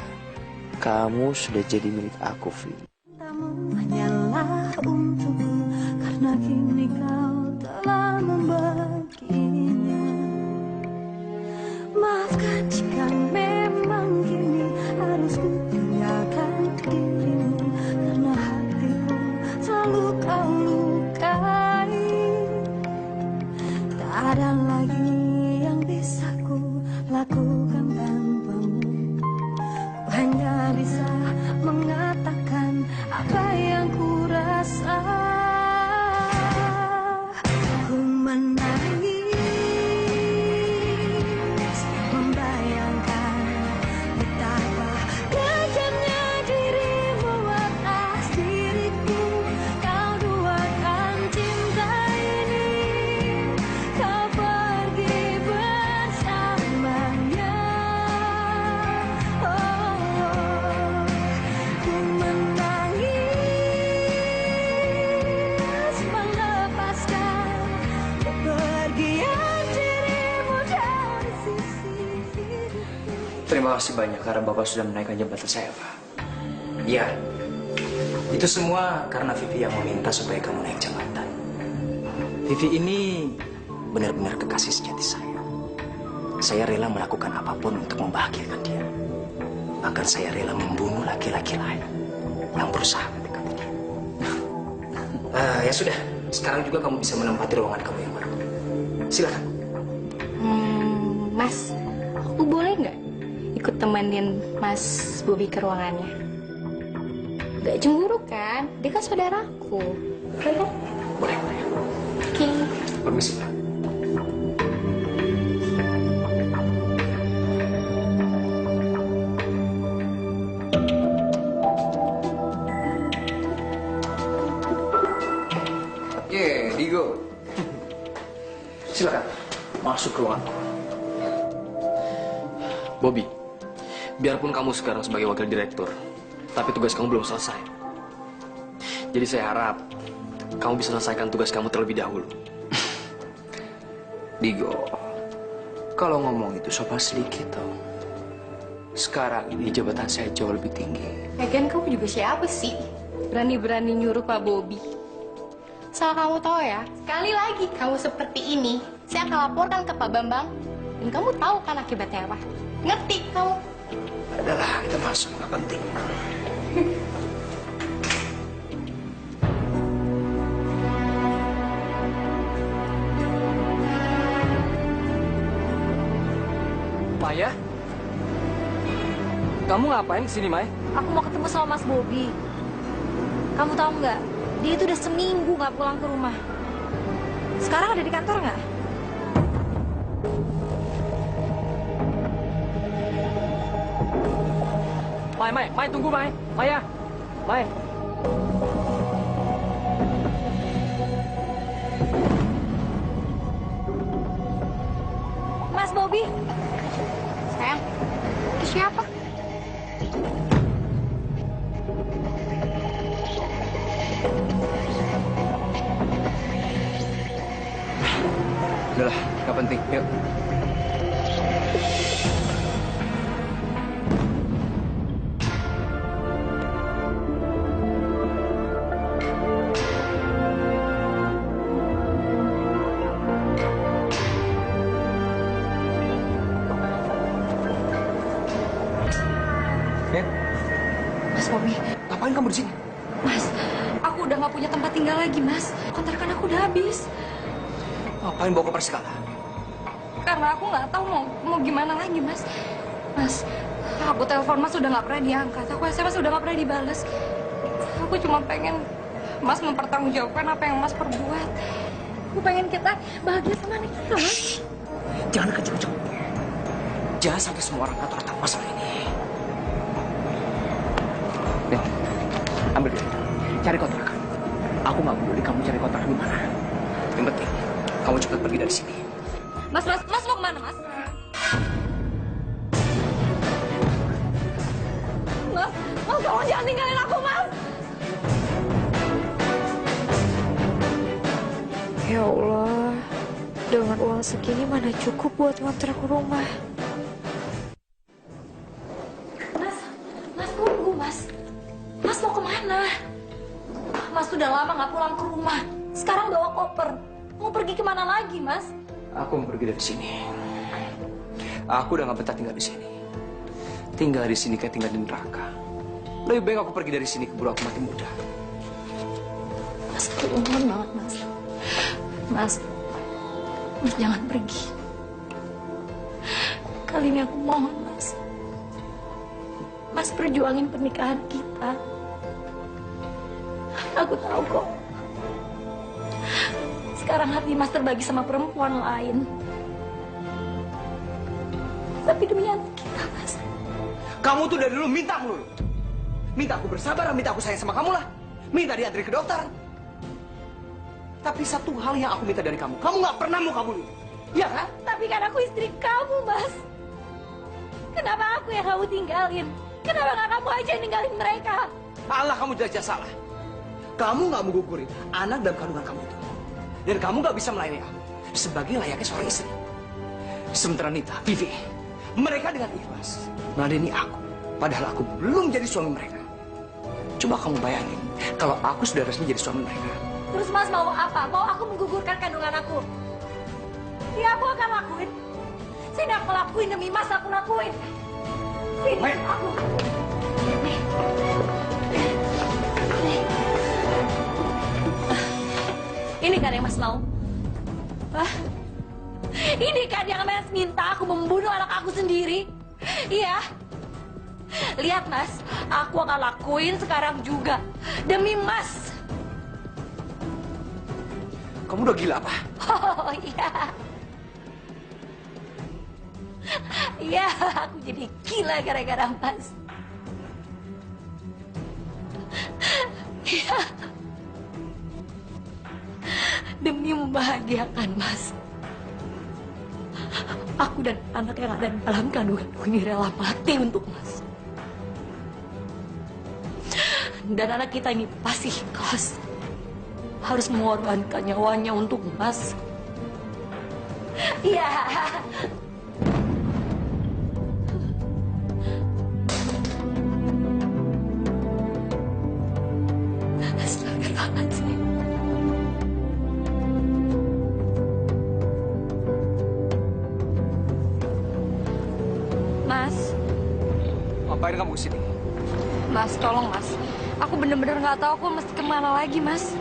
kamu sudah jadi milik aku, Vi. Cintamu hanyalah untukku, karena kini kau telah membaginya. Maafkan jika memang kini harus ku tinggalkan dirimu, karena hatiku selalu kau lukai. Tak ada lagi yang bisa ku lakukan tanpamu. Ku hanya bisa mengatakan apa yang ku rasa. Ku menangis, membayangkan betapa kejamnya dirimu atas diriku. Kau duakan cinta ini, kau pergi bersamanya. Ku menangis, melepaskan kepergian dirimu dari sisi hidupku. Terima kasih banyak karena Bapak sudah menaikkan jabatan saya, Pak. Iya, itu semua karena Vivi yang meminta supaya kamu naik jabatan. Vivi ini benar-benar kekasih sejati saya. Saya rela melakukan apapun untuk membahagiakan dia. Bahkan saya rela membunuh laki-laki lain yang berusaha mendekati dia. Ya sudah, sekarang juga kamu bisa menempati ruangan kamu yang baru. Silakan. Mas, aku boleh nggak ikut temenin Mas Bobi ke ruangannya? Gak cemburu kan? Dia kan saudaraku. Boleh kan? Boleh, boleh. Oke. Permisi, Pak. Digo. Silakan masuk ke ruanganku. Bobby, biarpun kamu sekarang sebagai wakil direktur, tapi tugas kamu belum selesai. Jadi saya harap kamu bisa selesaikan tugas kamu terlebih dahulu. Digo, kalau ngomong itu sopan sedikit toh. Sekarang ini jabatan saya jauh lebih tinggi. Lagian kamu juga siapa sih? Berani-berani nyuruh Pak Bobi. Asal kamu tahu ya, sekali lagi kamu seperti ini, saya akan laporkan ke Pak Bambang. Dan kamu tahu kan akibatnya apa? Ngerti kamu? Adalah, kita masuk, nggak penting. Maya? Kamu ngapain kesini, Maya? Aku mau ketemu sama Mas Bobi. Kamu tahu nggak? Dia itu udah seminggu nggak pulang ke rumah. Sekarang ada di kantor nggak? Maya, tunggu, Maya. Maya. Mas Bobi, Sayang, itu siapa? Udahlah, nggak penting. Yuk. Mas Bobi, Ngapain kamu di sini? Mas, aku udah nggak punya tempat tinggal lagi, Mas. Kontrakan aku udah habis. Ngapain bawa koper segala? Karena aku nggak tahu mau gimana lagi, Mas. Mas, aku telepon Mas udah nggak pernah diangkat. Aku SMS udah nggak pernah dibales. Aku cuma pengen Mas mempertanggungjawabkan apa yang Mas perbuat. Aku pengen kita bahagia sama anak kita, Mas. Jangan kenceng-kenceng. Jangan sampai semua orang kantor tahu masalah ini. Nih, ambil dia. Cari kontrakan. Aku nggak peduli kamu cari kontrakan di mana. Yang penting, kamu cepat pergi dari sini. Mas mau kemana, Mas? Mas, tolong jangan tinggalin aku, Mas. Ya Allah, dengan uang segini mana cukup buat ngontrak rumah. Mas tunggu, Mas. Mas mau kemana? Mas sudah lama nggak pulang ke rumah. Sekarang bawa koper. Mau pergi kemana lagi, Mas? Aku mau pergi dari sini. Aku udah gak betah tinggal di sini. Tinggal di sini kayak tinggal di neraka. Lebih baik aku pergi dari sini keburu aku mati muda. Mas, aku mohon banget, Mas. Mas jangan pergi. Kali ini aku mohon, Mas. Mas perjuangin pernikahan kita. Aku tahu kok. Sekarang hati Mas terbagi sama perempuan lain. Tapi demi anak kita, Mas. Kamu tuh dari dulu minta melulu. Minta aku bersabar, minta aku sayang sama kamu lah. Minta diantri ke dokter. Tapi satu hal yang aku minta dari kamu nggak pernah mau kabulin. Iya kan? Tapi kan aku istri kamu, Mas. Kenapa aku yang kamu tinggalin? Kenapa nggak kamu aja yang ninggalin mereka? Allah, kamu jelas-jelas salah. Kamu nggak mau gugurin anak dalam kandungan kamu itu. Dan kamu nggak bisa melayani aku sebagai layaknya seorang istri. Sementara Nita, Vivi, mereka dengan ikhlas meladeni aku. Padahal aku belum jadi suami mereka. Coba kamu bayangin, kalau aku sudah resmi jadi suami mereka. Terus Mas mau apa? Mau aku menggugurkan kandungan aku? Ya aku akan lakuin. Saya nggak ngelakuin demi Mas, aku lakuin. Sini, Main. aku. Nih. Ini kan yang Mas mau? Hah? Ini kan yang Mas minta aku membunuh anak aku sendiri? Iya. Lihat, Mas, aku akan lakuin sekarang juga. Demi Mas. Kamu udah gila apa? Oh, iya. Iya, aku jadi gila gara-gara Mas. Iya. Demi membahagiakan Mas. Aku dan anak yang ada di dalam kandungan ini rela mati untuk Mas. Dan anak kita ini pasti ikhlas. Harus mengorbankan nyawanya untuk Mas. Iya. Astagfirullahaladzim. Mas, Ngapain kamu kesini? Mas, tolong Mas. Aku bener-bener nggak tahu aku mesti kemana lagi, Mas.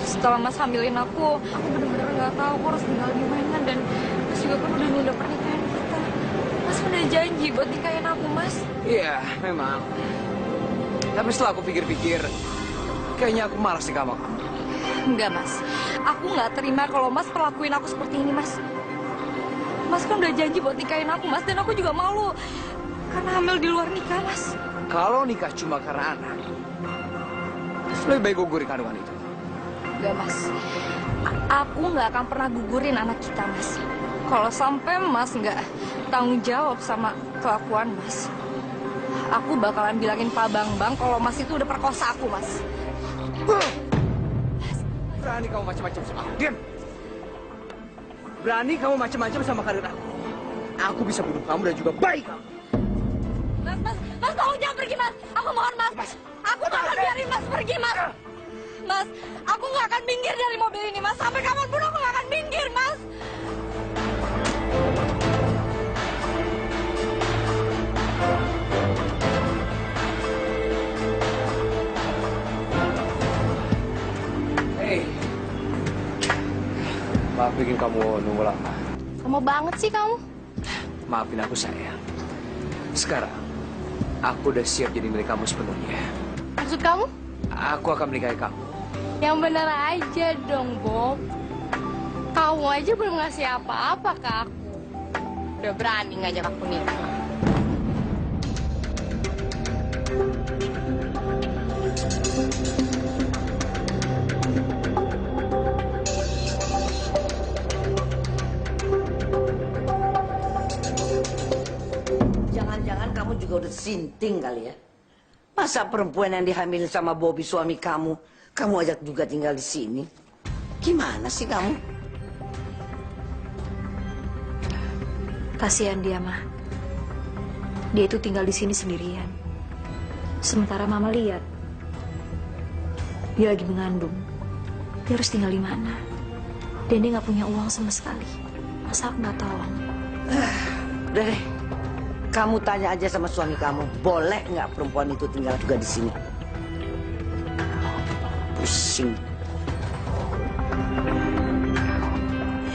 Setelah Mas hamilin aku bener-bener nggak tahu aku harus tinggal di mana. Dan Mas juga kan udah nunda pernikahan kita. Mas udah janji buat nikahin aku, Mas. Iya, memang. Tapi setelah aku pikir-pikir, kayaknya aku malas nikah sama kamu. Enggak, Mas. Aku nggak terima kalau Mas perlakuin aku seperti ini, Mas. Mas kan udah janji buat nikahin aku, Mas. Dan aku juga malu karena hamil di luar nikah, Mas. Kalau nikah cuma karena anak, lebih baik gugurin kandungan itu. Enggak, Mas. Aku nggak akan pernah gugurin anak kita, Mas. Kalau sampai Mas nggak tanggung jawab sama kelakuan Mas, aku bakalan bilangin Pak Bambang kalau Mas itu udah perkosa aku, Mas. Berani kamu macam-macam sama aku, diam. Berani kamu macam-macam sama karir aku. Aku bisa bunuh kamu dan juga bayi kamu. Mas, tolong jangan pergi, Mas. Aku mohon, Mas. Aku tak akan biarin Mas pergi, Mas. Mas, aku nggak akan minggir dari mobil ini, Mas. Sampai kapanpun aku nggak akan minggir, Mas. Hei, maaf bikin kamu nunggu lama. Lama banget sih kamu. Maafin aku sayang. Sekarang, aku udah siap jadi milik kamu sepenuhnya. Maksud kamu? Aku akan menikahi kamu. Yang bener aja dong, Bob. Kamu aja belum ngasih apa-apa ke aku. Udah berani ngajak aku nikah. Jangan-jangan kamu juga udah sinting kali ya? Masa perempuan yang dihamilin sama Bobby suami kamu ajak juga tinggal di sini? Gimana sih kamu? Kasihan dia, Ma. Dia itu tinggal di sini sendirian. Sementara Mama lihat, dia lagi mengandung. Dia harus tinggal di mana? Dan dia nggak punya uang sama sekali. Masa aku nggak tahu? Udah deh, kamu tanya aja sama suami kamu, boleh nggak perempuan itu tinggal juga di sini? Pusing.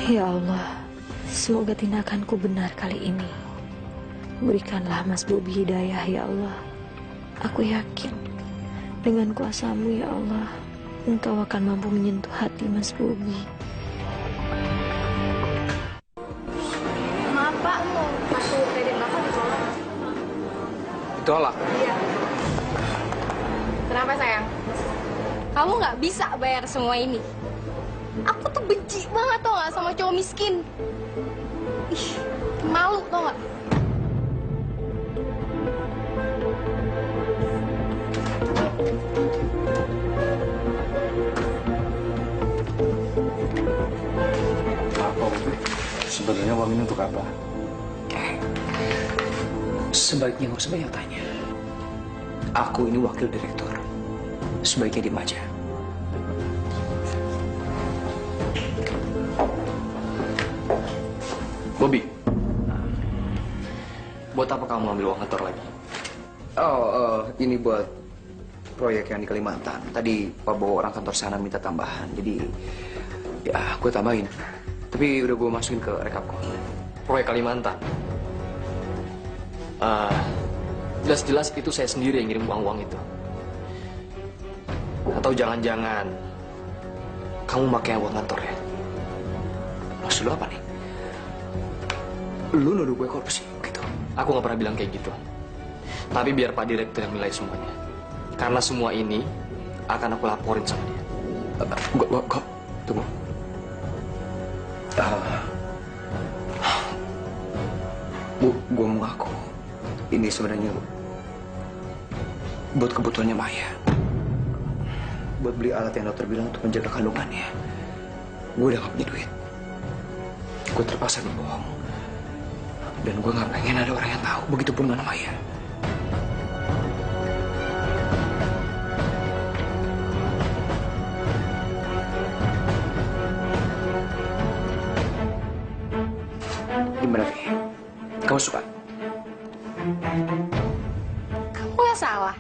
Ya Allah, semoga tindakanku benar kali ini. Berikanlah Mas Bobby hidayah, ya Allah. Aku yakin dengan kuasa-Mu, ya Allah, Engkau akan mampu menyentuh hati Mas Bobby. Maaf, Pak. Kartu kredit Bapak ditolak. Ditolak? Iya. Kenapa, sayang? Kamu nggak bisa bayar semua ini. Aku tuh benci banget tau nggak sama cowok miskin. Ih, malu tau nggak? Apa? Sebenarnya uang ini untuk apa? Sebaiknya nggak usah banyak tanya. Aku ini wakil direktur. Sebaiknya diem aja. Bobby, buat apa kamu ngambil uang kantor lagi? Oh, ini buat proyek yang di Kalimantan. Tadi Pak bawa orang kantor sana minta tambahan. Jadi, ya gue tambahin. Tapi udah gue masukin ke rekapku. Proyek Kalimantan. Jelas-jelas itu saya sendiri yang ngirim uang-uang itu. Atau jangan-jangan kamu pakai uang kantor ya? Maksud lu apa nih? Lu nuduh gue korupsi gitu? Aku nggak pernah bilang kayak gitu. Tapi biar Pak Direktur yang nilai semuanya. Karena semua ini akan aku laporin sama dia. Gue, tunggu. Gue mengaku ini sebenarnya buat kebutuhannya Maya. Buat beli alat yang dokter bilang untuk menjaga kandungannya. Gue udah gak punya duit. Gue terpaksa berbohong. Dan gue gak pengen ada orang yang tahu. Begitupun dengan Maya. Gimana, Vi? Kamu suka? Kamu yang salah.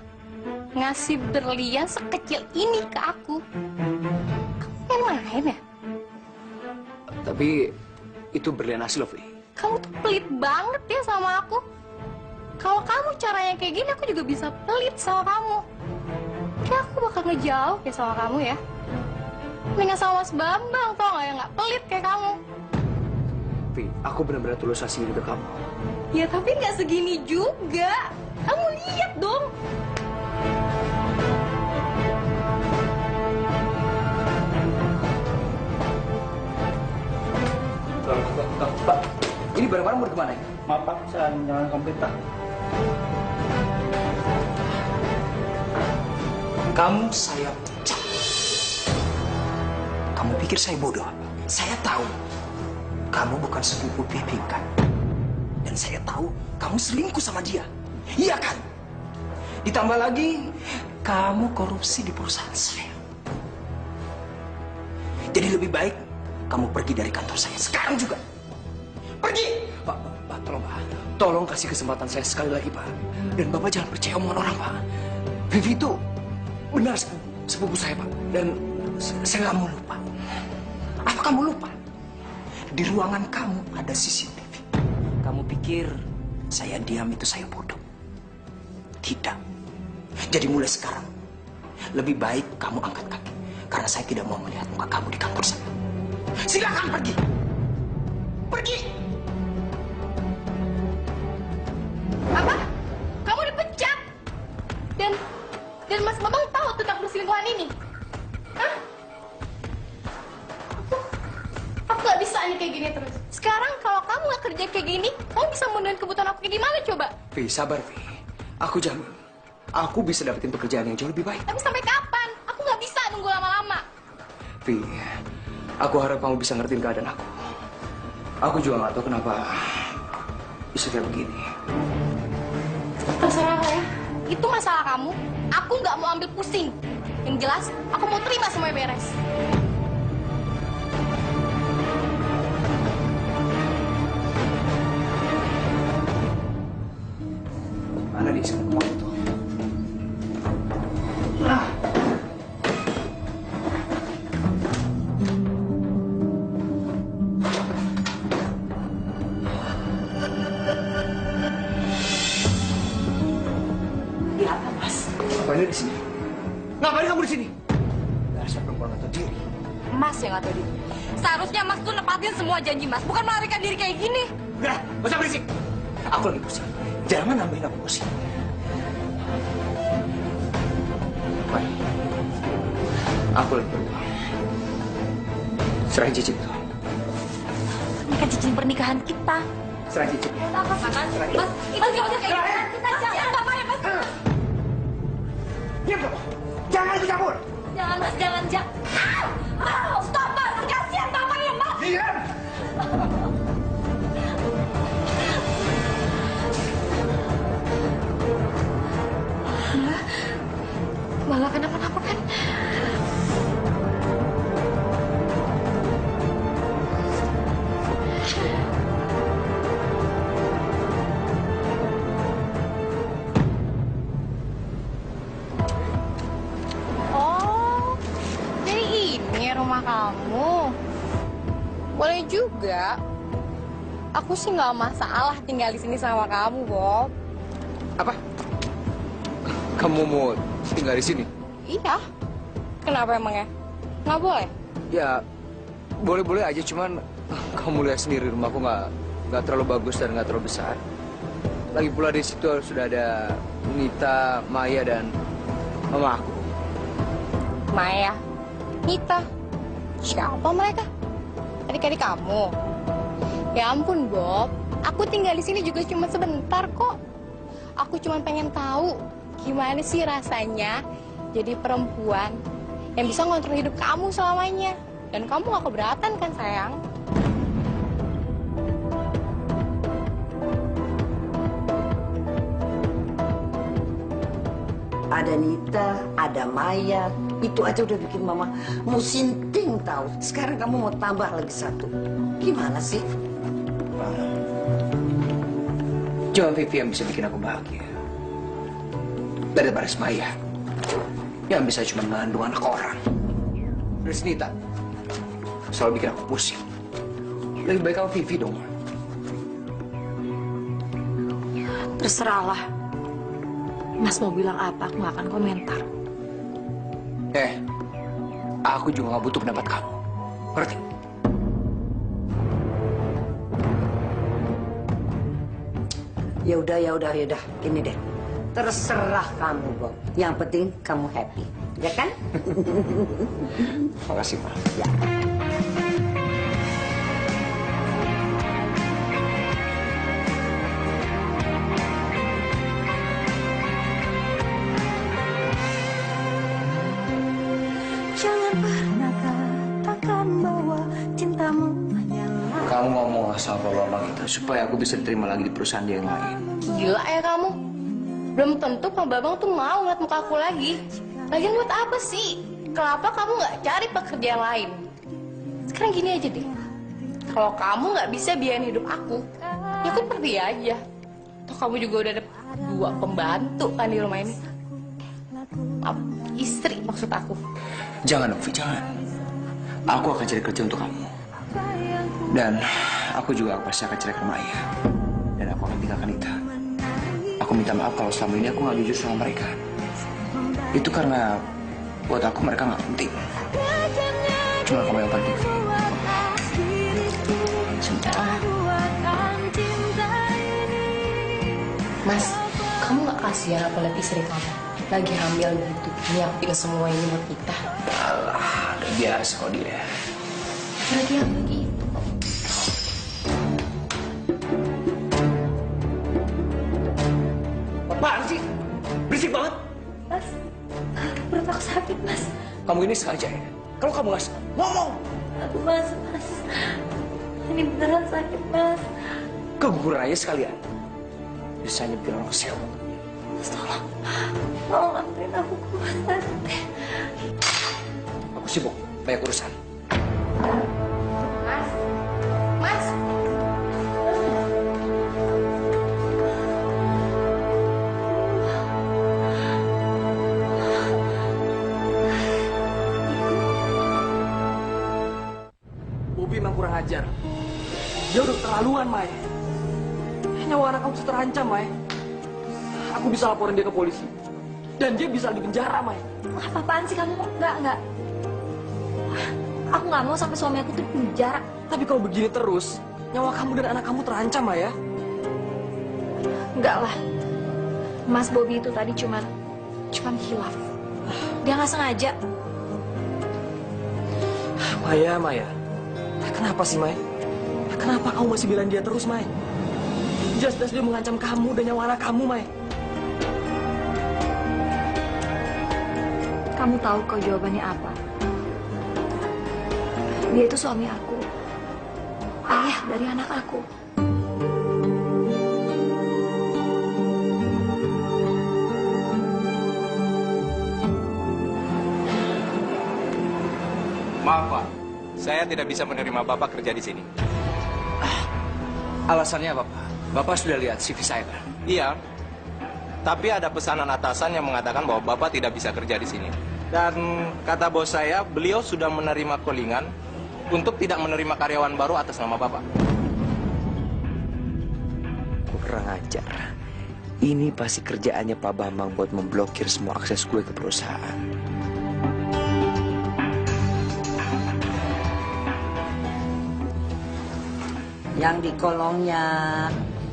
Ngasih berlian sekecil ini ke aku. Kamu main ya? Tapi itu berlian asli loh, Vi. Kamu tuh pelit banget ya sama aku. Kalau kamu caranya kayak gini, aku juga bisa pelit sama kamu. Kayak aku bakal ngejauh ya sama kamu ya. Mendingan sama Mas Bambang, tau gak, yang gak pelit kayak kamu. Vi, aku benar-benar tulus kasih ini ke kamu. Ya tapi nggak segini juga. Kamu lihat dong. Pak, ini barang-barang mau kemana ya? Maaf Pak, saya menjalankan komputer. Kamu saya pecat. Kamu pikir saya bodoh? Saya tahu kamu bukan sepupu Vivi kan? Dan saya tahu kamu selingkuh sama dia. Iya kan? Ditambah lagi kamu korupsi di perusahaan saya. Jadi lebih baik kamu pergi dari kantor saya sekarang juga. Pergi! Pak, tolong Pak. Tolong kasih kesempatan saya sekali lagi Pak. Dan Bapak jangan percaya omongan orang Pak. Vivi itu benar sepupu saya Pak. Dan saya nggak mau lupa. Apa kamu lupa? Di ruangan kamu ada CCTV. Kamu pikir saya diam itu saya bodoh? Tidak. Jadi mulai sekarang, lebih baik kamu angkat kaki. Karena saya tidak mau melihat muka kamu di kantor saya. Silakan pergi. Pergi. Apa? Kamu dipecat? Dan Mas Bambang tahu tentang perselingkuhan ini? Hah? Aku nggak bisa nih kayak gini terus. Sekarang kalau kamu nggak kerja kayak gini, kamu bisa memenuhi kebutuhan aku kayak gimana coba? Vi, sabar Vi. Aku jamin. Aku bisa dapetin pekerjaan yang jauh lebih baik. Tapi sampai kapan? Aku nggak bisa nunggu lama-lama. Vi, aku harap kamu bisa ngertiin keadaan aku. Aku juga nggak tahu kenapa bisa kayak begini. Terserah lo ya. Itu masalah kamu. Aku nggak mau ambil pusing. Yang jelas, aku mau terima semuanya beres. Mana di sana uang itu? Ah. Ya apa, Mas? Ngapain di sini? Ngapain kamu di sini? Dasar perempuan atau diri. Mas yang nggak tahu diri. Seharusnya Mas tuh nepatin semua janji Mas, bukan melarikan diri kayak gini. Udah, gak usah berisik. Aku lagi pusing. Jangan nambahin aku pusing. Baik. Aku lagi beruang. Serahin cincin itu. Ini kan cincin pernikahan kita. Serahin cincin. Mas, itu nggak usah kayak gitu. Kita jangan ngapain Mas? Diam dong. Jangan ikut campur. Jangan Mas, jangan. Stop Mas, kasihan bapaknya Mas. Diam. Malah kenapa-napa kan? Oh, jadi ini rumah kamu. Boleh juga. Aku sih nggak masalah tinggal di sini sama kamu, Bob. Apa? Kamu mau tinggal di sini? Iya. Kenapa emangnya? Nggak boleh? Ya, boleh-boleh aja. Cuman kamu lihat sendiri rumahku nggak terlalu bagus dan nggak terlalu besar. Lagi pula di situ sudah ada Nita, Maya dan mama aku. Maya, Nita, siapa mereka? Adik-adik kamu? Ya ampun, Bob. Aku tinggal di sini juga cuma sebentar kok. Aku cuma pengen tahu Gimana sih rasanya jadi perempuan yang bisa ngontrol hidup kamu selamanya? Dan kamu gak keberatan kan, sayang? Ada Nita, ada Maya. Itu aja udah bikin mama musinting tahu. Sekarang kamu mau tambah lagi satu. Gimana sih? Cuma Vivi yang bisa bikin aku bahagia. Daripada Maya yang bisa cuma mengandung anak orang. Terus Nita selalu bikin aku pusing. Lebih baik kamu Vivi dong. Terserahlah. Mas mau bilang apa, aku gak akan komentar. Aku juga gak butuh pendapat kamu. Ngerti? Ya udah. Ini deh. Terserah kamu, Bob. Yang penting kamu happy. Ya kan? Makasih, Ma. Ya. Jangan pernah katakan bahwa cintamu hanyalah Kamu ngomong sama Papa Bang itu supaya aku bisa diterima lagi di perusahaan dia yang lain. Gila ya kamu. Belum tentu Pak Babang tuh mau ngeliat muka aku lagi. Lagian buat apa sih? Kenapa kamu nggak cari pekerjaan lain? Sekarang gini aja deh. Kalau kamu nggak bisa biayain hidup aku, ya aku pergi aja. Toh kamu juga udah ada 2 pembantu kan di rumah ini. Istri maksud aku. Jangan, Novi, jangan. Aku akan cari kerja untuk kamu. Dan aku juga pasti akan ceraikan Maya. Dan aku akan tinggalkan Nita. Aku minta maaf kalau selama ini aku nggak jujur sama mereka. Itu karena buat aku mereka nggak penting. Cuma kamu yang penting. Mas, kamu nggak kasihan apa lihat istri kamu lagi hamil gitu, nyiapin semua ini buat kita? Alah, udah biasa kok dia. Lagi hamil gitu. Apaan sih? Berisik banget. Mas, perut aku sakit, Mas. Kamu ini sengaja ya? Kalau kamu nggak ngomong, Aduh, Mas. Ini beneran sakit, Mas. keguguran aja sekalian. Bisanya bikin orang kecewa. Mas, tolong anterin aku ke rumah sakit. Aku sibuk, banyak urusan. Mas. Bobi memang kurang ajar. Dia udah keterlaluan, Mai. Nyawa anak kamu bisa terancam, Mai. Aku bisa laporin dia ke polisi. Dan dia bisa di penjara, Mai. Apa-apaan sih kamu? Enggak. Aku nggak mau sampai suami aku tuh di penjara. Tapi kalau begini terus, nyawa kamu dan anak kamu terancam, Mai ya. Enggak lah. Mas Bobi itu tadi cuman hilaf. Dia nggak sengaja. Maya. Kenapa sih, Mai? Kenapa kamu masih bilang dia terus, Mai? Jelas-jelas dia mengancam kamu dan nyawa anak kamu, Mai. Kamu tahu kok jawabannya apa? Dia itu suami aku. Ayah dari anak aku. Maaf, Pak. Saya tidak bisa menerima Bapak kerja di sini. Alasannya apa, Pak? Bapak sudah lihat CV saya, kan? Iya. Tapi ada pesanan atasan yang mengatakan bahwa Bapak tidak bisa kerja di sini. Dan kata bos saya, beliau sudah menerima callingan untuk tidak menerima karyawan baru atas nama Bapak. Kurang ajar. Ini pasti kerjaannya Pak Bambang buat memblokir semua akses gue ke perusahaan. Yang di kolongnya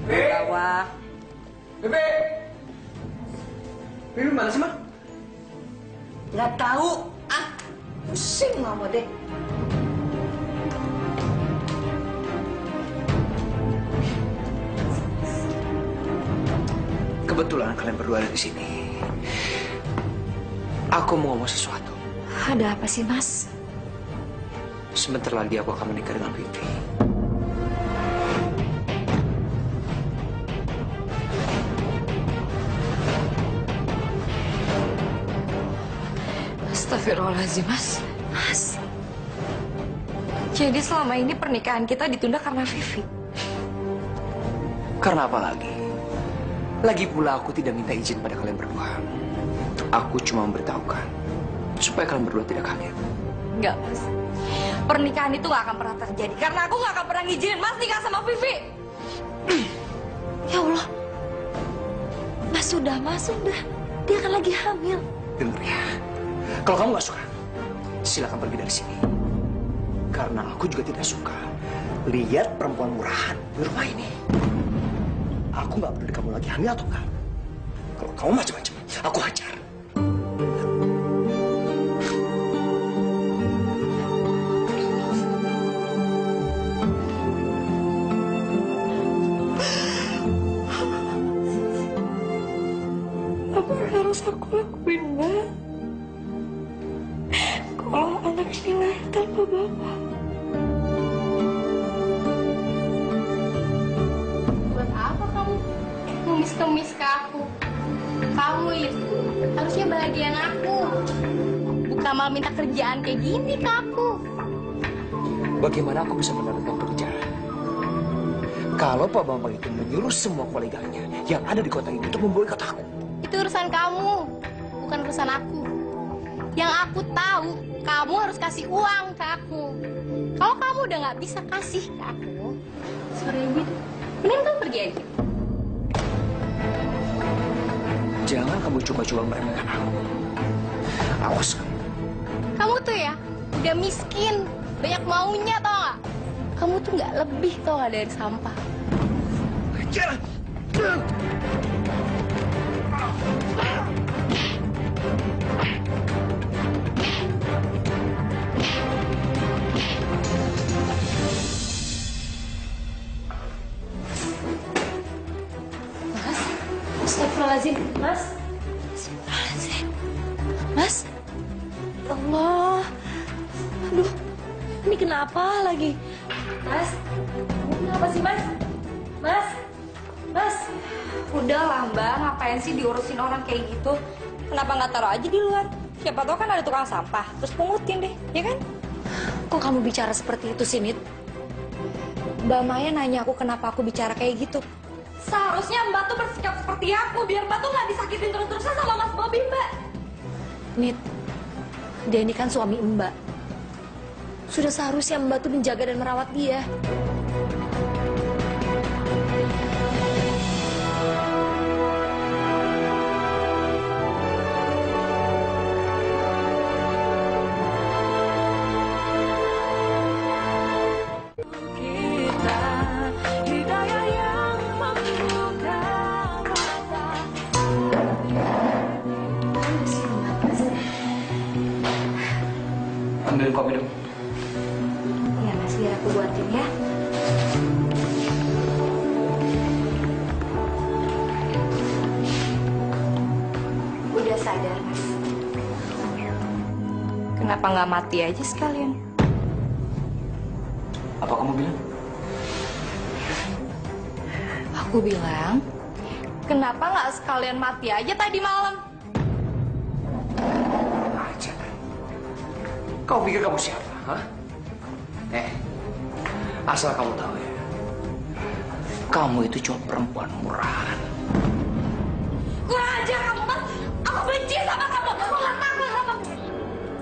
di bawah. Bebe! Bebe mana sih, Ma? Nggak tahu. Pusing mama deh. Kebetulan kalian berdua ada di sini. Aku mau ngomong sesuatu. Ada apa sih, Mas? Sebentar lagi aku akan menikah dengan Vivi. Astagfirullahaladzim, Mas. Mas. Jadi selama ini pernikahan kita ditunda karena Vivi. Karena apa lagi? Lagi pula aku tidak minta izin pada kalian berdua. Aku cuma memberitahukan supaya kalian berdua tidak kaget. Enggak, Mas. Pernikahan itu gak akan pernah terjadi karena aku gak akan pernah ngizinin Mas nikah sama Vivi. Ya Allah. Mas sudah. Dia kan lagi hamil. Dengar ya. Kalau kamu gak suka, silakan pergi dari sini. Karena aku juga tidak suka lihat perempuan murahan di rumah ini. Aku nggak peduli kamu lagi hamil atau enggak. Kalau kamu macam-macam, aku hajar. Apa yang harus aku lakuin, Mbak? Kalau anak ini lahir tanpa bapak. Buat apa kamu ngemis-ngemis ke aku? Kamu itu harusnya bahagian aku. Bukan malah minta kerjaan kayak gini ke aku. Bagaimana aku bisa mendapatkan pekerjaan? Kalau Pak Bambang itu menyuruh semua koleganya yang ada di kota ini untuk memboikot aku. Itu urusan kamu, bukan urusan aku. Yang aku tahu, kamu harus kasih uang ke aku. Kalau kamu udah nggak bisa kasih ke aku, sore ini, mending kamu pergi aja. Jangan kamu coba-coba meremehkan aku. Awas kamu. Kamu tuh ya, udah miskin, banyak maunya tau nggak? Kamu tuh nggak lebih tau nggak dari sampah. Jangan. Astagfirullahaladzim, Mas. Astagfirullahaladzim. Mas. Ya Allah. Aduh, ini kenapa lagi? Mas, ini kenapa sih, Mas? Mas. Mas. Udahlah, Mbak. Ngapain sih diurusin orang kayak gitu? Kenapa nggak taruh aja di luar? Siapa tahu kan ada tukang sampah. Terus pungutin deh, ya kan? Kok kamu bicara seperti itu sih, Nit? Mbak Maya nanya aku kenapa aku bicara kayak gitu. Seharusnya Mbak tuh bersikap seperti aku, biar Mbak tuh nggak disakitin terus-terusan sama Mas Bobby, Mbak. Nit, dia ini kan suami Mbak. Sudah seharusnya Mbak tuh menjaga dan merawat dia. Ambil kopi dong. Iya, Mas, biar aku buatin ya. Udah sadar, Mas. Kenapa nggak mati aja sekalian? Apa kamu bilang? Aku bilang, kenapa nggak sekalian mati aja tadi malam? Aja. Kau pikir kamu siapa? Hah? Asal kamu tahu ya. Kamu itu cuma perempuan murahan. Kurang aja kamu, Mas. Aku benci sama kamu. Aku nggak tahu sama kamu.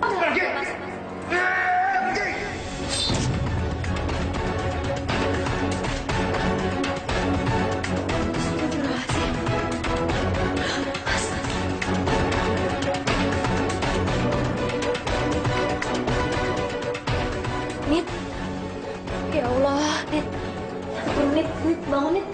Pergi! Pergi! Nit. Ya Allah, Nit. Ya ampun, Nit. Nit, bangun, Nit.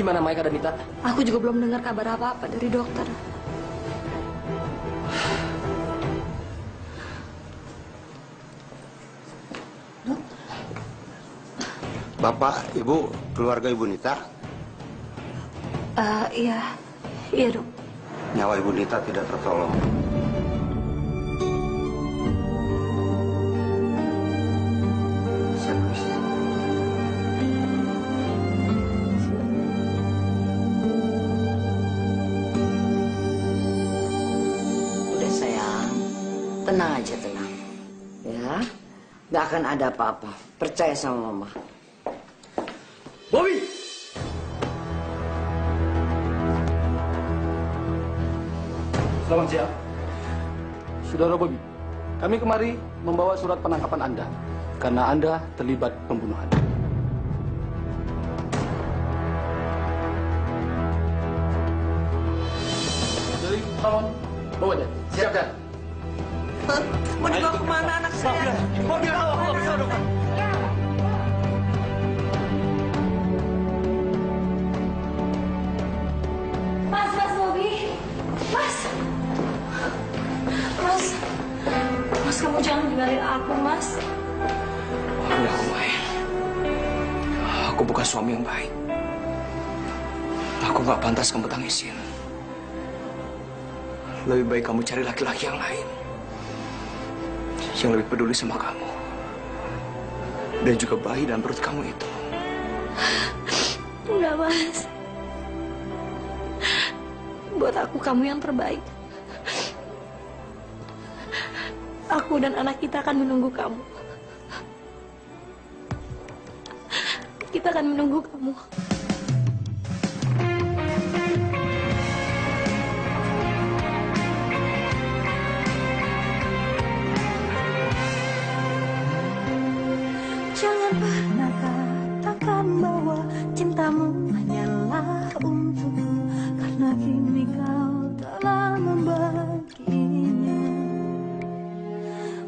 gimana Maika dan Nita? Aku juga belum dengar kabar apa-apa dari dokter. Bapak, Ibu, keluarga Ibu Nita, Iya dok. nyawa Ibu Nita tidak tertolong. Saya permisi. Udah sayang, tenang aja tenang. Ya, nggak akan ada apa-apa. Percaya sama mama. Bobby! Selamat siang. Saudara Bobby, kami kemari membawa surat penangkapan Anda karena Anda terlibat pembunuhan. Jadi, tolong bawa aja. Siap, Dan. Mau dibawa kemana anak saya? Bobby, aku nggak bisa, dokter. Mas Bobby. Mas, kamu jangan tinggalin aku, Mas. Enggak, Mai. Aku bukan suami yang baik. Aku nggak pantas kamu tangisin. Lebih baik kamu cari laki-laki yang lain. Yang lebih peduli sama kamu. Dan juga bayi dalam perut kamu itu. Enggak, Mas. Buat aku, kamu yang terbaik. Aku dan anak kita akan menunggu kamu. Kita akan menunggu kamu. Jangan pernah katakan bahwa cintamu hanyalah untukku, karena kini kau telah membaginya.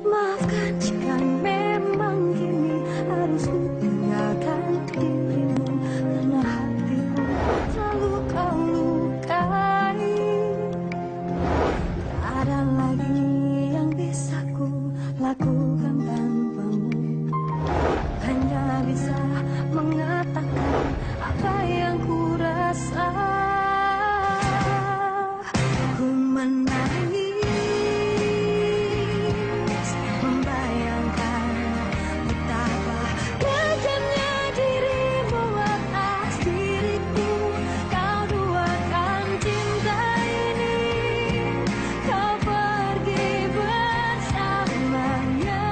Maafkan jika memang kini harus ku tinggalkan dirimu, karena hatiku selalu kau lukai. Tak ada lagi yang bisa ku lakukan tanpamu. Hanya bisa mengatakan apa yang ku rasa. Ku menangis, membayangkan betapa kejamnya dirimu atas diriku. Kau duakan cinta ini, kau pergi bersamanya.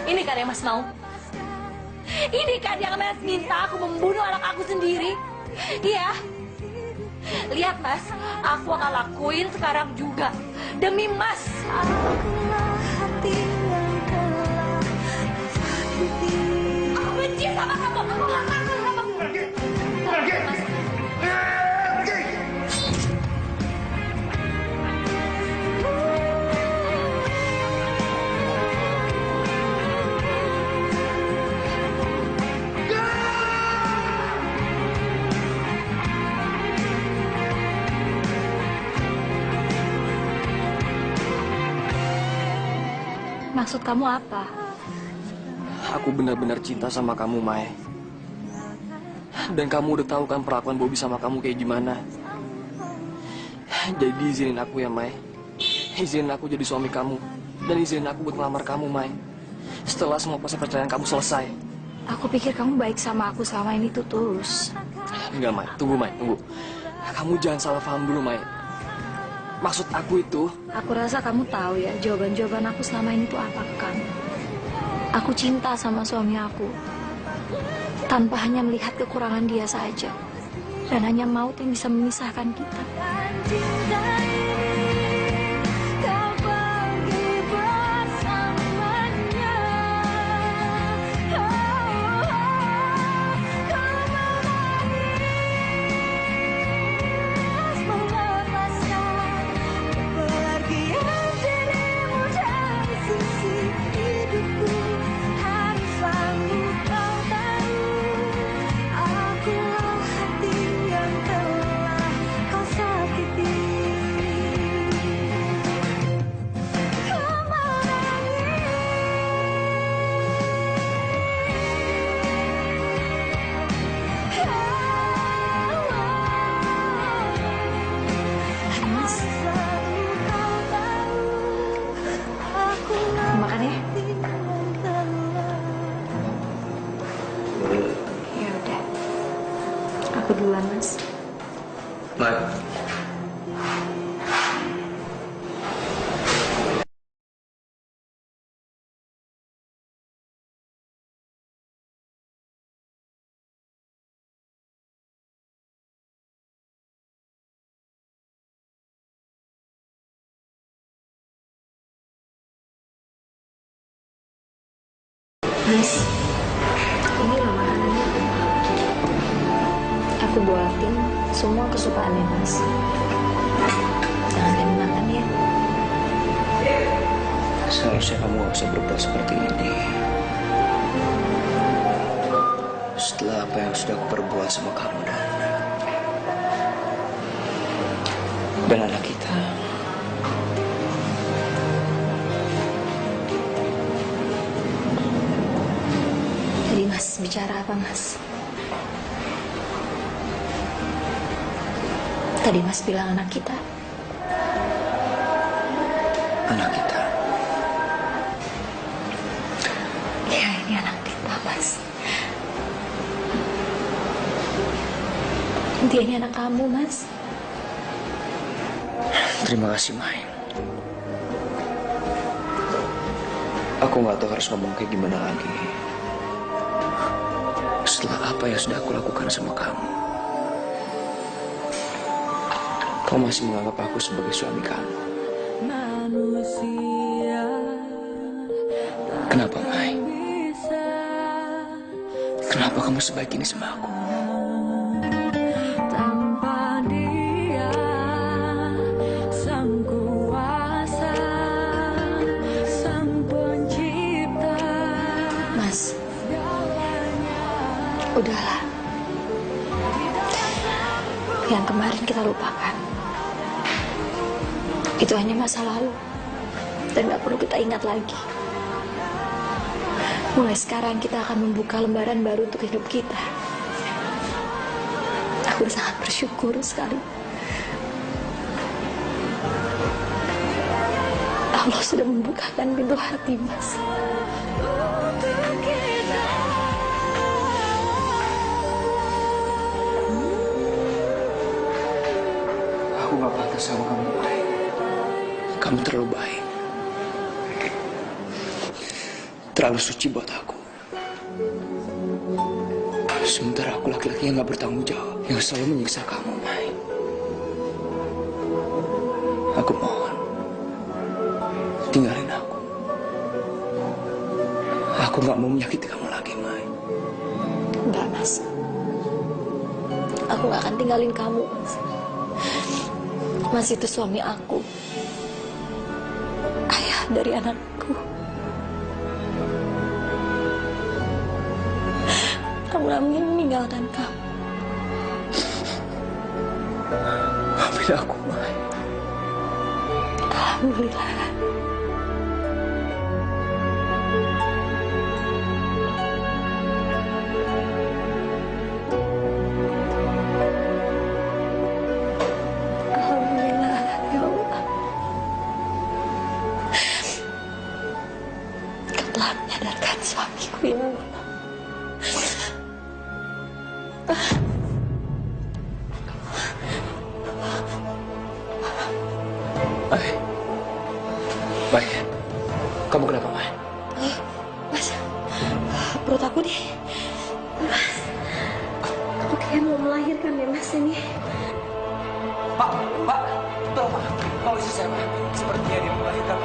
Ini kan yang Mas mau? Ini kan yang Mas minta aku membunuh anak aku sendiri? Iya. Lihat, Mas, aku akan lakuin sekarang juga. Demi Mas. Akulah hati yang telah sakiti. Aku benci sama kamu. Aku gak kangen sama kamu. Pergi. Mas. Maksud kamu apa? Aku benar-benar cinta sama kamu, Mai. Dan kamu udah tahu kan perlakuan Bobby sama kamu kayak gimana. Jadi izinin aku ya, Mai. Izinin aku jadi suami kamu. Dan izinin aku buat ngelamar kamu, Mai. Setelah semua proses perceraian kamu selesai. Aku pikir kamu baik sama aku selama ini tuh tulus. Enggak, Mai. Tunggu, Mai. Tunggu. Kamu jangan salah paham dulu, Mai. Maksud aku itu... Aku rasa kamu tahu ya jawaban-jawaban aku selama ini tuh apa ke kamu. Aku cinta sama suami aku. Tanpa hanya melihat kekurangan dia saja. Dan hanya maut yang bisa memisahkan kita. Cinta ini, kau pergi bersamanya. Kau menangis, melepaskan kepergian dirimu dari sisi. Aku duluan, Mas. Baik. Mas, ini loh makanannya. Aku buatin semua kesukaannya, Mas. Jangan dimakan ya. Seharusnya kamu gak usah berbuat seperti ini. Setelah apa yang sudah aku perbuat sama kamu dan anak kita. Tadi Mas bicara apa, Mas? Tadi Mas bilang anak kita. Anak kita. Ya, ini anak kita, Mas. Dia ini anak kamu, Mas. Terima kasih, Mai. Aku nggak tahu harus ngomong kayak gimana lagi. Setelah apa yang sudah aku lakukan sama kamu. Kau masih menganggap aku sebagai suami kamu. Kenapa, Mai? Kenapa kamu sebaik ini sama aku? Mas, udahlah. Yang kemarin kita lupakan. Itu hanya masa lalu. Dan gak perlu kita ingat lagi. Mulai sekarang kita akan membuka lembaran baru untuk hidup kita. Aku sangat bersyukur sekali. Allah sudah membukakan pintu hati, Mas. Aku gak pantas sama kamu, Mai. Kamu terlalu baik. Terlalu suci buat aku. Sementara aku laki-laki yang gak bertanggung jawab, yang selalu menyiksa kamu, Mai. Aku mohon, tinggalin aku. Aku gak mau menyakiti kamu lagi, Mai. Enggak, Mas. Aku gak akan tinggalin kamu, Mas. Mas itu suami aku. Ayah dari anakku. Aku gak mungkin meninggalkan kamu. Maafin aku, Mai. Alhamdulillah. Alhamdulillah, ya Allah. Kau telah menyadarkan suamiku, ya Allah. Mai. Mai. Kamu kenapa, Mai? Mas, perut aku nih. Mas, aku kayak mau melahirkan ya, Mas, ini. Pak, tolong Pak. Mau istri saya, Pak. Sepertinya dia melahirkan.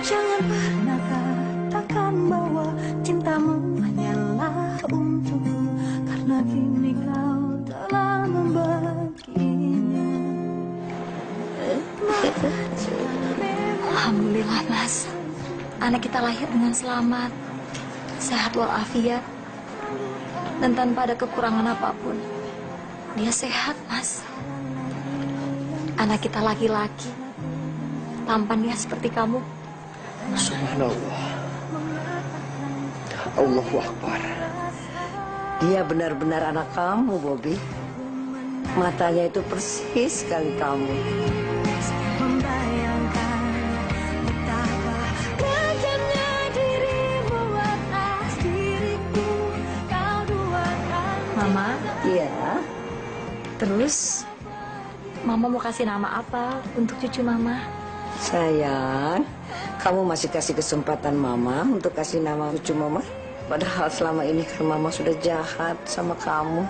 Jangan pernah katakan bahwa cintamu hanyalah untukku, karena kini kau telah membaginya. Alhamdulillah, Mas. Anak kita lahir dengan selamat, sehat walafiat, dan tanpa ada kekurangan apapun. Dia sehat, Mas. Anak kita laki-laki, tampan dia seperti kamu. Subhanallah. Allahu Akbar. Dia benar-benar anak kamu, Bobby. Matanya itu persis sekali kamu. Membayangkan betapa gagahnya dirimu atas diriku, kau duakan. Mama, Iya. terus Mama mau kasih nama apa untuk cucu Mama? Sayang, kamu masih kasih kesempatan Mama untuk kasih nama cucu Mama. Padahal selama ini kan Mama sudah jahat sama kamu.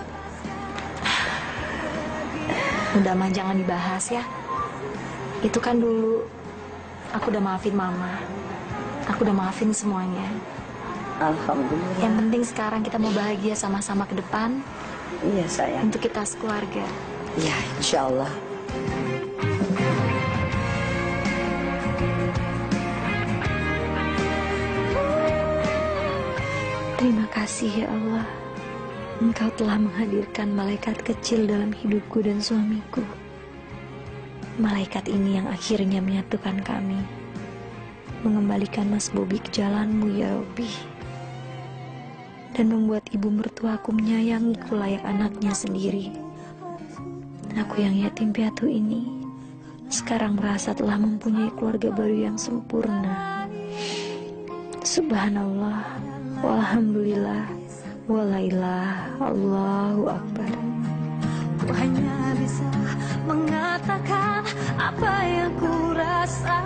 Udah, Ma, jangan dibahas ya. Itu kan dulu aku udah maafin Mama. Aku udah maafin semuanya. Alhamdulillah. Yang penting sekarang kita mau bahagia sama-sama ke depan Iya, sayang. untuk kita sekeluarga. Iya, insya Allah. Terima kasih ya Allah. Engkau telah menghadirkan malaikat kecil dalam hidupku dan suamiku. Malaikat ini yang akhirnya menyatukan kami, mengembalikan Mas Bobby ke jalanmu ya Robbi, dan membuat ibu mertuaku menyayangiku layak anaknya sendiri. Aku yang yatim piatu ini sekarang merasa telah mempunyai keluarga baru yang sempurna. Subhanallah, walhamdulillah, walailah, Allahu Akbar. Ku hanya bisa mengatakan apa yang ku rasa.